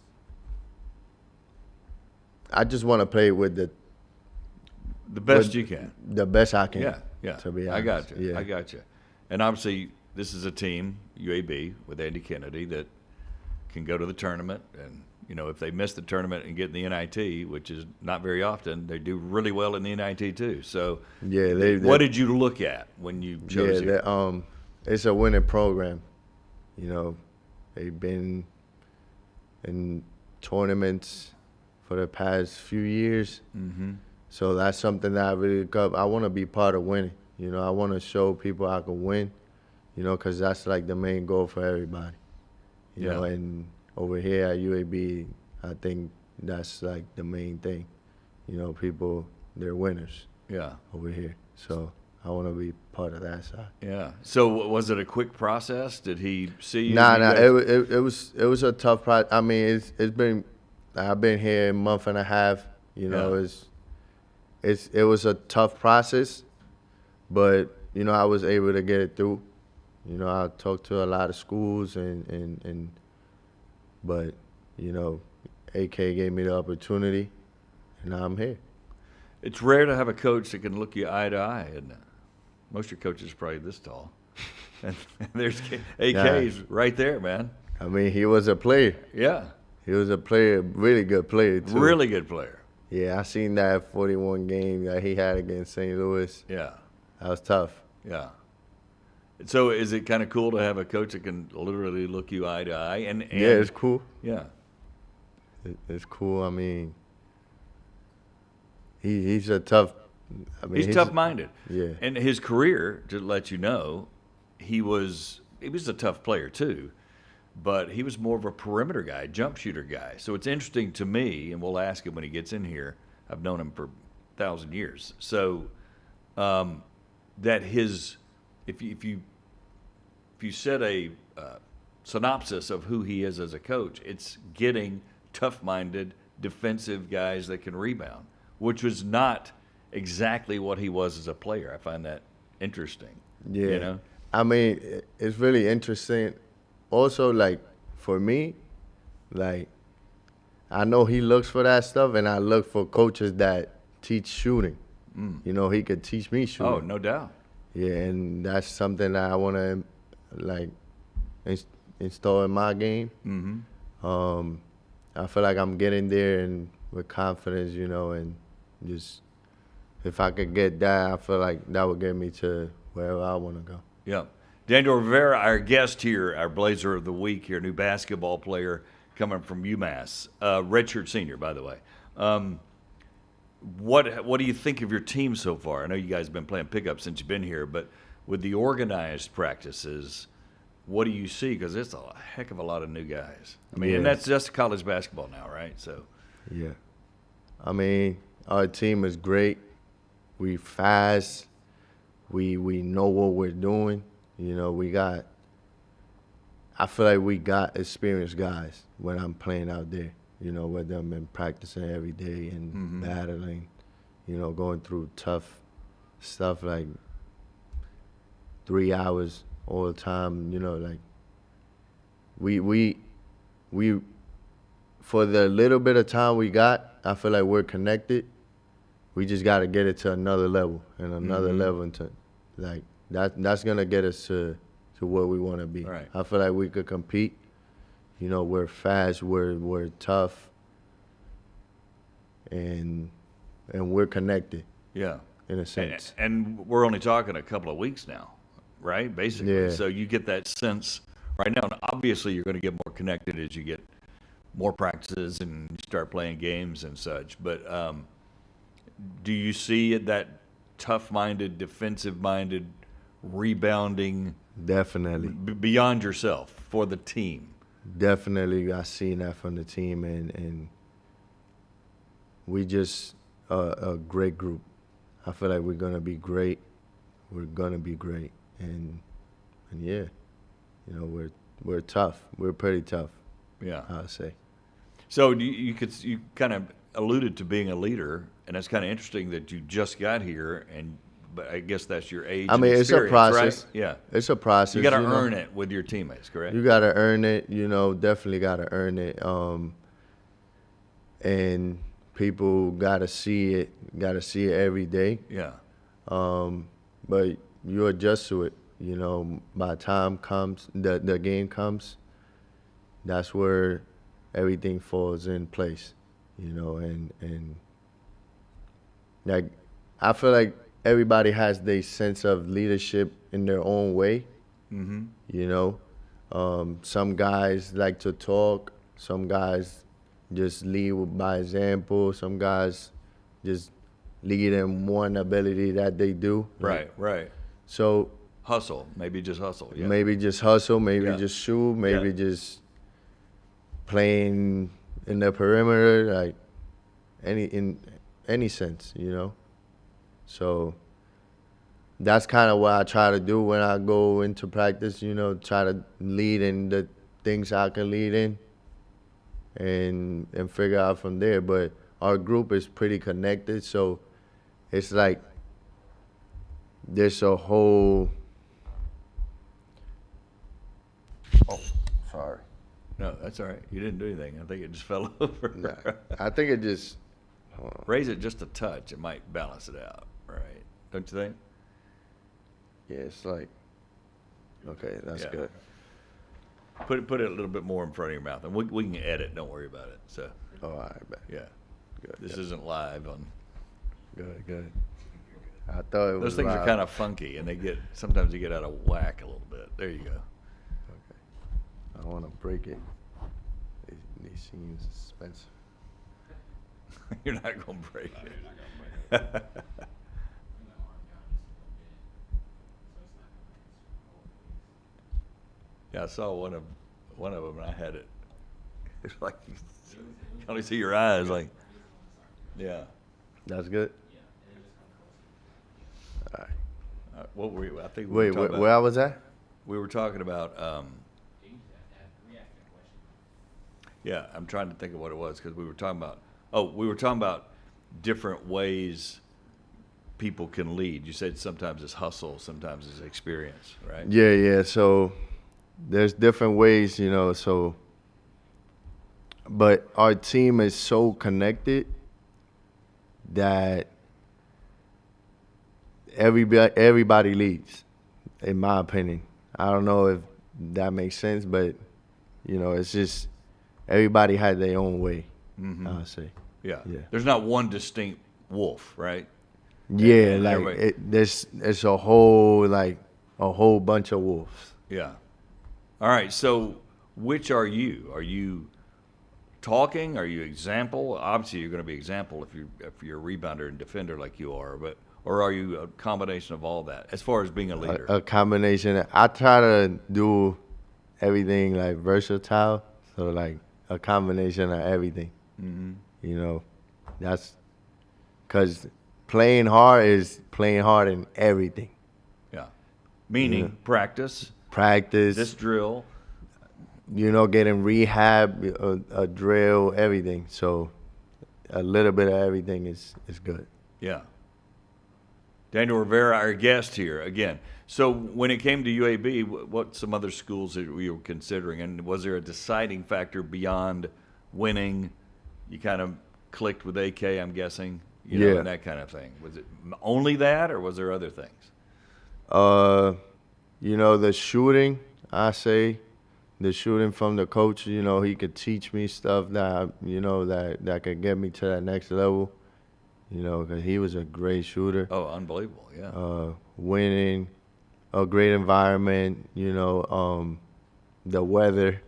I just want to play with The best with you can. the best I can. Yeah. To be honest, I got you. Yeah. I got you. And obviously, this is a team, UAB, with Andy Kennedy, that can go to the tournament. And, if they miss the tournament and get in the NIT, which is not very often, they do really well in the NIT too. So, Yeah, what did you look at when you chose it? It's a winning program. They've been in tournaments for the past few years. So that's something that I really I want to be part of winning. I want to show people I can win, because that's like the main goal for everybody. And over here at UAB, I think that's like the main thing. People, they're winners Yeah. over here. So I want to be part of that side. Yeah. So was it a quick process? Did he see you? Nah. guys- It was a tough process. I mean, I've been here a month and a half. Yeah. It was a tough process, but I was able to get it through. I talked to a lot of schools but AK gave me the opportunity, and now I'm here. It's rare to have a coach that can look you eye to eye, isn't it? Most of your coaches are probably this tall. And there's AK's right there, man. I mean, he was a player. Yeah. He was a player, really good player too. Really good player. Yeah, I seen that 41 game that he had against St. Louis. Yeah. That was tough. Yeah. So is it kind of cool to have a coach that can literally look you eye to eye? And Yeah, it's cool. Yeah. It's cool. I mean, he's a tough. He's tough-minded. Yeah. And his career, to let you know, he was a tough player too, but he was more of a perimeter guy, jump shooter guy. So it's interesting to me, and we'll ask him when he gets in here. I've known him for 1,000 years. So that if you said a synopsis of who he is as a coach, it's getting tough-minded, defensive guys that can rebound, which was not exactly what he was as a player. I find that interesting. Yeah. I mean, it's really interesting. Also, like, for me, like, I know he looks for that stuff, and I look for coaches that teach shooting. He could teach me shooting. Oh, no doubt. Yeah, and that's something that I want to, like, install in my game. I feel like I'm getting there and with confidence, and just if I could get that, I feel like that would get me to wherever I want to go. Yeah. Daniel Rivera, our guest here, our Blazer of the Week here, new basketball player coming from UMass, redshirt senior, by the way. What do you think of your team so far? I know you guys have been playing pickup since you've been here, but with the organized practices, what do you see? Because it's a heck of a lot of new guys. I mean, and that's just college basketball now, right? So Yeah. I mean, our team is great. We fast. We know what we're doing. You know, I feel like we got experienced guys when I'm playing out there. You know, with them and practicing every day and battling, you know, going through tough stuff like 3 hours all the time, you know, like we for the little bit of time we got, I feel like we're connected. We just got to get it to another level and another level until like that's going to get us to where we want to be. Right. I feel like we could compete. You know, we're fast, we're tough, and we're connected. Yeah. In a sense. And we're only talking a couple of weeks now, right? Basically. Yeah. So you get that sense right now. And obviously, you're going to get more connected as you get more practices and you start playing games and such. But do you see that tough-minded, defensive-minded, rebounding? Definitely. Beyond yourself for the team? Definitely, I seen that from the team, and we just a great group. I feel like we're gonna be great. We're gonna be great, and yeah, you know, we're tough. We're pretty tough. Yeah, I'll say. So you kind of alluded to being a leader, and it's kind of interesting that you just got here, but I guess that's your age. I mean, and it's a process. right? Yeah, it's a process. You got to earn it with your teammates, correct? You got to earn it. You know, definitely got to earn it. And people got to see it. Got to see it every day. Yeah. But you adjust to it. You know, by the time comes the game comes, that's where everything falls in place. You know, and like I feel like everybody has their sense of leadership in their own way. Mm-hmm. You know, some guys like to talk. Some guys just lead by example. Some guys just lead in one ability that they do. Right, right. So hustle, maybe just hustle. Yeah. Maybe just hustle. Maybe Yeah. just shoot. Maybe Yeah. just playing in the perimeter, like in any sense, you know. So that's kind of what I try to do when I go into practice, you know, try to lead in the things I can lead in and figure out from there. But our group is pretty connected, so it's like there's a whole... Oh, sorry. No, that's all right. You didn't do anything. I think it just fell over. Nah, I think it just... hold on. Raise it just a touch. It might balance it out. Right. Don't you think? Yeah, it's like... Okay, that's Yeah. good. Put it a little bit more in front of your mouth, and we can edit. Don't worry about it. So, Oh, all right, bet. yeah. Good. This good. isn't live on. Good. I thought it was Those things are live. kind of funky, and sometimes they get out of whack a little bit. There you go. I want to break it. They seem expensive. You're not going to break it. Yeah, I saw one of them, and I had it. It's like you can only see your eyes. Like, yeah. That's good. All right. What were you? I think. Wait, were talking where I about, was at? we were talking about. Yeah, I'm trying to think of what it was because we were talking about. Oh, we were talking about different ways people can lead. You said sometimes it's hustle, sometimes it's experience, right? Yeah. So there's different ways, you know. So, but our team is so connected that everybody leads, in my opinion. I don't know if that makes sense, but you know, it's just everybody had their own way. Mm-hmm. I'll say. Yeah. Yeah. There's not one distinct wolf, right? Yeah, And like everybody- it's a whole bunch of wolves. Yeah. All right. So, which are you? Are you talking? Are you example? Obviously, you're going to be example if you're a rebounder and defender like you are, or are you a combination of all that as far as being a leader? A combination. I try to do everything like versatile, so like a combination of everything. Mm-hmm. You know, that's because playing hard is playing hard in everything. Yeah. Meaning practice, Practice, this drill. you know, getting rehab, a drill, everything. So a little bit of everything is good. Yeah. Daniel Rivera, our guest here again. So when it came to UAB, what some other schools that you were considering, and was there a deciding factor beyond winning? You kind of clicked with AK, I'm guessing, you know, Yeah. and that kind of thing. Was it only that, or was there other things? You know, the shooting, I say, the shooting from the coach, you know, he could teach me stuff that, you know, that could get me to that next level, you know, because he was a great shooter. Oh, unbelievable, yeah. Winning, a great environment, you know, the weather.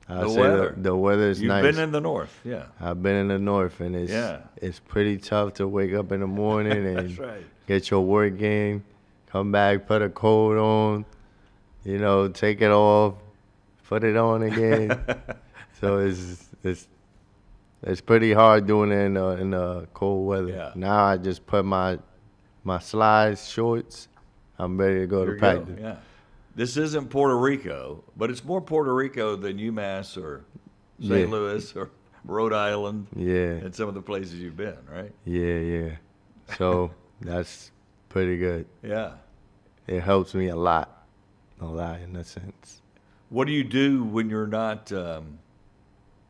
The weather is You've nice. been in the north, yeah. I've been in the north, and it's pretty tough to wake up in the morning and That's right. get your work in, come back, put a coat on, you know, take it off, put it on again. So it's pretty hard doing it in the cold weather. Yeah. Now I just put my slides, shorts. I'm ready to go Here to we practice. go, yeah. This isn't Puerto Rico, but it's more Puerto Rico than UMass or St. Yeah. Louis or Rhode Island Yeah, and some of the places you've been, right? yeah. So that's pretty good. Yeah. It helps me a lot in a sense. What do you do when you're not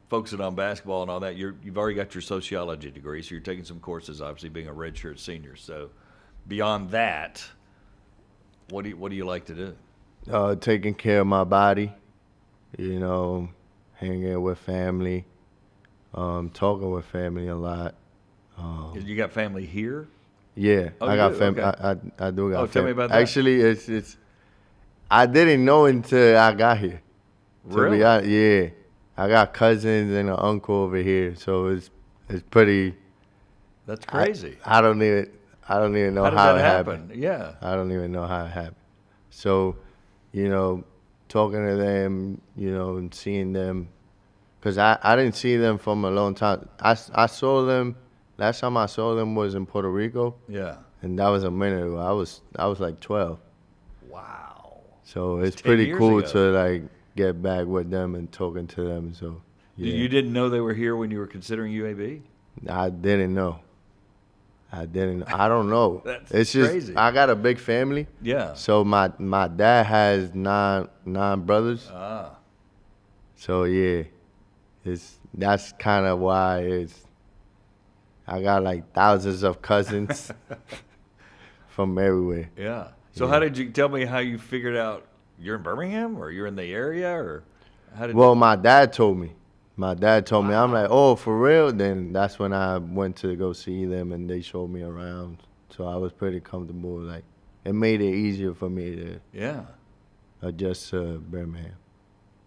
focusing on basketball and all that? You've already got your sociology degree, so you're taking some courses, obviously being a redshirt senior. So beyond that, what do you like to do? Taking care of my body, you know, hanging with family, talking with family a lot. You got family here? Yeah, Oh, I you got do? family. Okay. I do got Oh, family. tell me about that. Actually, it's I didn't know until I got here. To be Really? honest, yeah. I got cousins and an uncle over here, so it's pretty. That's crazy. I don't even know How did how that it happen? happened. Yeah. I don't even know how it happened. So, you know, talking to them, you know, and seeing them, because I didn't see them from a long time. I saw them, last time I saw them was in Puerto Rico, Yeah. and that was a minute ago. I was like 12. Wow. So it's 10 pretty years cool ago. to, like, get back with them and talking to them. So, yeah. You didn't know they were here when you were considering UAB? I didn't know. I don't know. That's it's just crazy. I got a big family. Yeah. So my dad has nine brothers. Ah. So yeah, that's kind of why I got like thousands of cousins from everywhere. Yeah. So how did you tell me how you figured out you're in Birmingham or you're in the area or how did Well, my dad told me. I'm like, oh, for real? Then that's when I went to go see them, and they showed me around. So I was pretty comfortable. Like, it made it easier for me to Yeah. adjust to Birmingham.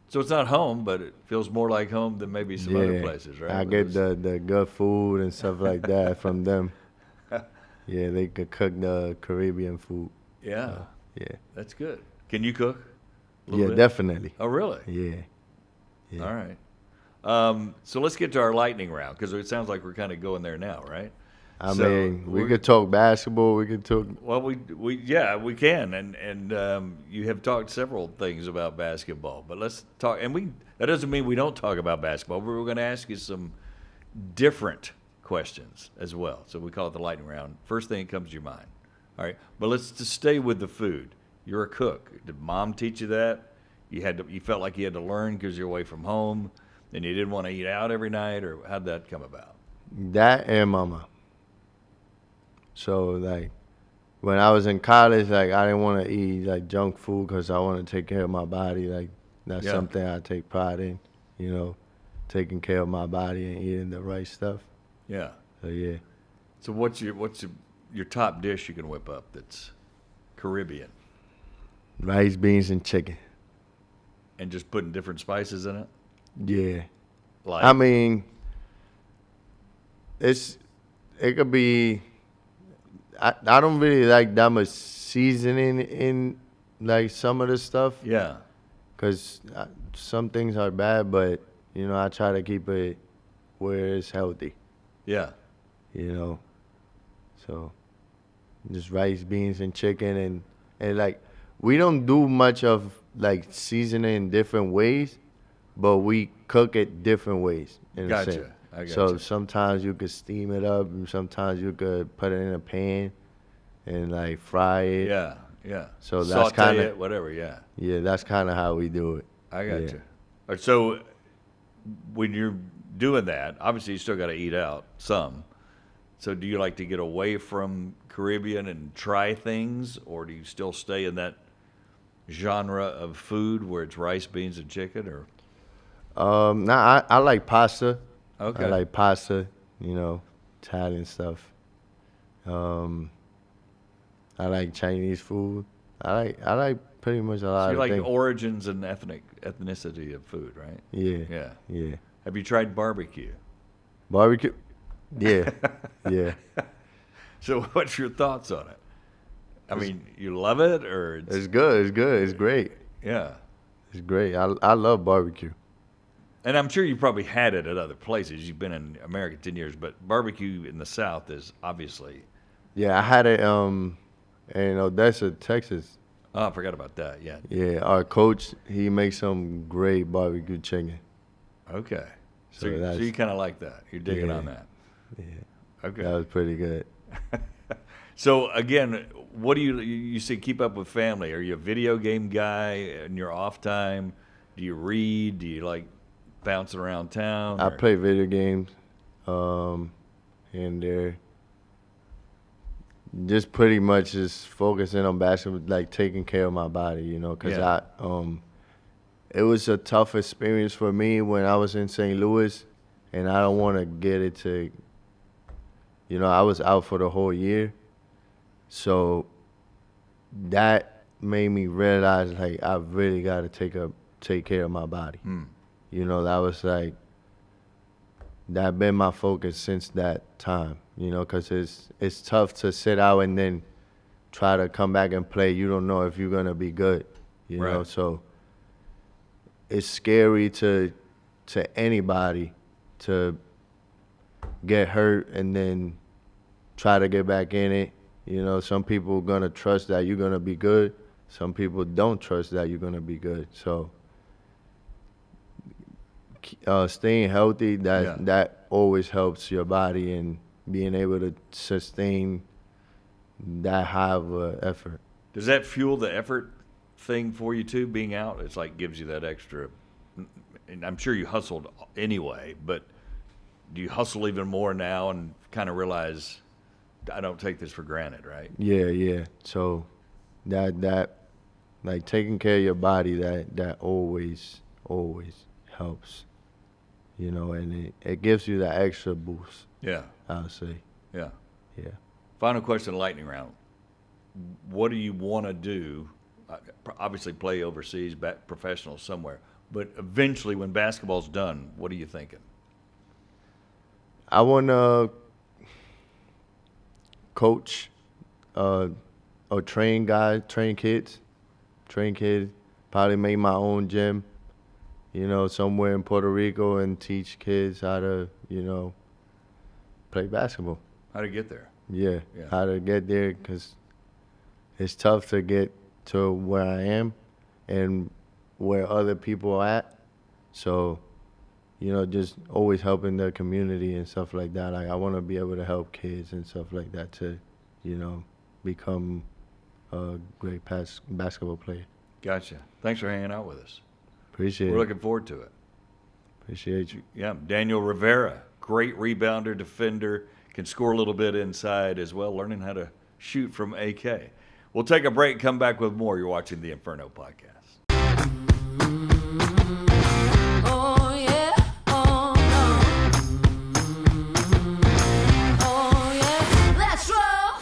So it's not home, but it feels more like home than maybe some other places, right? I get the good food and stuff like that from them. Yeah, they could cook the Caribbean food. Yeah. Yeah. That's good. Can you cook? A little Yeah, bit? definitely. Oh, really? Yeah. All right. So let's get to our lightning round because it sounds like we're kind of going there now, right? I So mean, we we're- could talk basketball. We could talk. Well, we can, and you have talked several things about basketball, but let's talk. And that doesn't mean we don't talk about basketball. We're going to ask you some different questions as well. So we call it the lightning round. First thing that comes to your mind. All right, but let's just stay with the food. You're a cook. Did mom teach you that? You felt like you had to learn because you're away from home, and you didn't want to eat out every night, or how'd that come about? That and mama. So, like, when I was in college, like, I didn't want to eat, like, junk food because I want to take care of my body. Like, that's Yeah. something I take pride in, you know, taking care of my body and eating the right stuff. Yeah. So, yeah. So what's your top dish you can whip up that's Caribbean? Rice, beans, and chicken. And just putting different spices in it? Yeah. Like, I mean, it could be, I don't really like that much seasoning in, like, some of the stuff. yeah. Because some things are bad, but, you know, I try to keep it where it's healthy, Yeah. you know. So just rice, beans, and chicken, and like we don't do much of like seasoning in different ways, but we cook it different ways. In a Gotcha. sense. I So gotcha. sometimes you could steam it up, and sometimes you could put it in a pan and like fry it. Yeah. Yeah. So that's Saute kinda- it, whatever. Yeah. Yeah, that's kind of how we do it. I got Yeah. you. All right, so when you're doing that, obviously you still got to eat out some. So do you like to get away from Caribbean and try things, or do you still stay in that genre of food where it's rice, beans, and chicken? Or Nah, I like pasta. Okay. I like pasta, you know, Italian stuff. I like Chinese food. I like pretty much a lot So you of like things. origins and ethnicity of food, right? Yeah. Yeah. Yeah. Have you tried barbecue? Barbecue. Yeah. Yeah. So what's your thoughts on it? I mean, you love it, or It's good. It's good. It's great. yeah. It's great. I love barbecue. And I'm sure you probably had it at other places. You've been in America 10 years, but barbecue in the South is obviously. Yeah, I had it in Odessa, Texas. Oh, I forgot about that. Yeah. Yeah, our coach, he makes some great barbecue chicken. Okay. So, So so that's- you kind of like that. You're digging Yeah. on that. Yeah. Okay. That was pretty good. So again, what do you say? Keep up with family. Are you a video game guy in your off time? Do you read? Do you like bouncing around town? I or- play video games here and there. Just pretty much just focusing on basketball, like taking care of my body, you know, because Yeah. it was a tough experience for me when I was in St. Louis, and I don't want to get it to, you know, I was out for the whole year. So that made me realize, like, I really got to take care of my body. You know, that was like, that been my focus since that time, you know, because it's tough to sit out and then try to come back and play. You don't know if you're going to be good, you know, Right. so it's scary to anybody to get hurt and then try to get back in it. You know, some people are going to trust that you're going to be good. Some people don't trust that you're going to be good. So staying healthy, that always helps your body and being able to sustain that high of a effort. Does that fuel the effort thing for you too? Being out, it's like gives you that extra. And I'm sure you hustled anyway, but do you hustle even more now and kind of realize I don't take this for granted, right? Yeah. So that like taking care of your body, that always helps. You know, and it gives you that extra boost, Yeah, I would say. yeah. Yeah. Final question, lightning round. What do you want to do? Obviously, play overseas, professional somewhere. But eventually, when basketball's done, what are you thinking? I want to coach or train kids, probably make my own gym, you know, somewhere in Puerto Rico and teach kids how to, you know, play basketball. How to get there? Yeah, Yeah. how to get there, because it's tough to get to where I am and where other people are at. So, you know, just always helping the community and stuff like that. Like, I want to be able to help kids and stuff like that to, you know, become a great basketball player. Gotcha. Thanks for hanging out with us. Appreciate We're it. looking forward to it. Appreciate you. Yeah, Daniel Rivera, great rebounder, defender, can score a little bit inside as well, learning how to shoot from AK. We'll take a break, come back with more. You're watching the Inferno podcast. Oh yeah, oh no. Oh yeah, let's roll.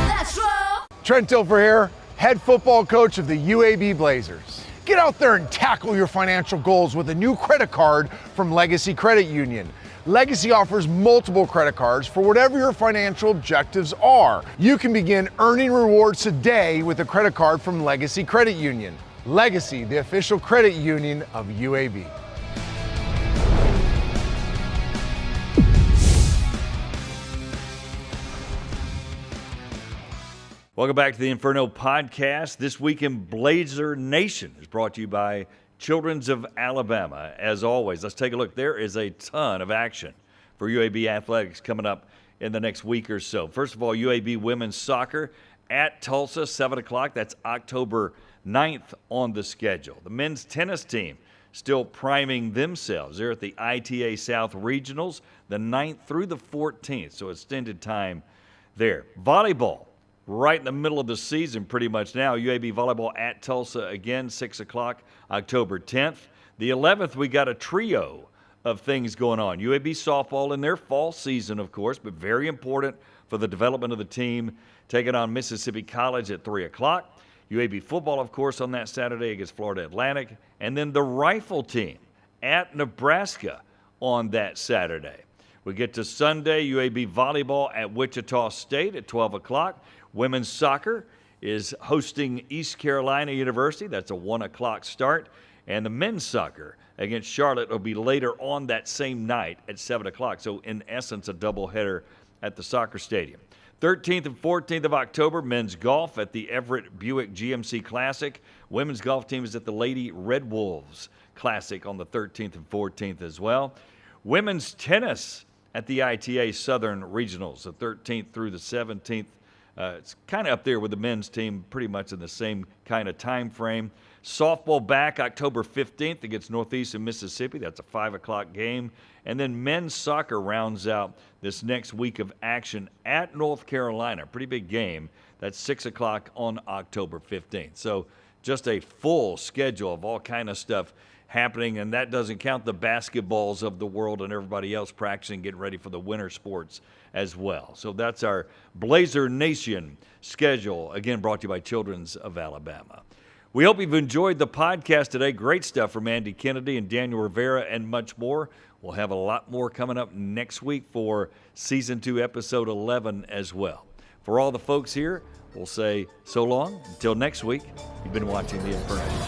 Let's roll. Trent Dilfer here, head football coach of the UAB Blazers. Get out there and tackle your financial goals with a new credit card from Legacy Credit Union. Legacy offers multiple credit cards for whatever your financial objectives are. You can begin earning rewards today with a credit card from Legacy Credit Union. Legacy, the official credit union of UAB. Welcome back to the Inferno podcast. This week in Blazer Nation is brought to you by Children's of Alabama. As always, let's take a look. There is a ton of action for UAB athletics coming up in the next week or so. First of all, UAB women's soccer at Tulsa, 7 o'clock. That's October 9th on the schedule. The men's tennis team still priming themselves. They're at the ITA South Regionals, the 9th through the 14th, so extended time there. Volleyball, right in the middle of the season pretty much now. UAB volleyball at Tulsa again, 6 o'clock, October 10th. The 11th, we got a trio of things going on. UAB softball in their fall season, of course, but very important for the development of the team, taking on Mississippi College at 3 o'clock. UAB football, of course, on that Saturday against Florida Atlantic. And then the rifle team at Nebraska on that Saturday. We get to Sunday, UAB volleyball at Wichita State at 12 o'clock. Women's soccer is hosting East Carolina University. That's a 1 o'clock start. And the men's soccer against Charlotte will be later on that same night at 7 o'clock. So, in essence, a doubleheader at the soccer stadium. 13th and 14th of October, men's golf at the Everett Buick GMC Classic. Women's golf team is at the Lady Red Wolves Classic on the 13th and 14th as well. Women's tennis at the ITA Southern Regionals, the 13th through the 17th. It's kind of up there with the men's team, pretty much in the same kind of time frame. Softball back October 15th against Northeastern Mississippi. That's a 5 o'clock game. And then men's soccer rounds out this next week of action at North Carolina. Pretty big game. That's 6 o'clock on October 15th. So just a full schedule of all kind of stuff happening, and that doesn't count the basketballs of the world and everybody else practicing, getting ready for the winter sports as well. So that's our Blazer Nation schedule, again brought to you by Children's of Alabama. We hope you've enjoyed the podcast today. Great stuff from Andy Kennedy and Daniel Rivera and much more. We'll have a lot more coming up next week for Season 2, Episode 11 as well. For all the folks here, we'll say so long. Until next week, you've been watching The Inferno.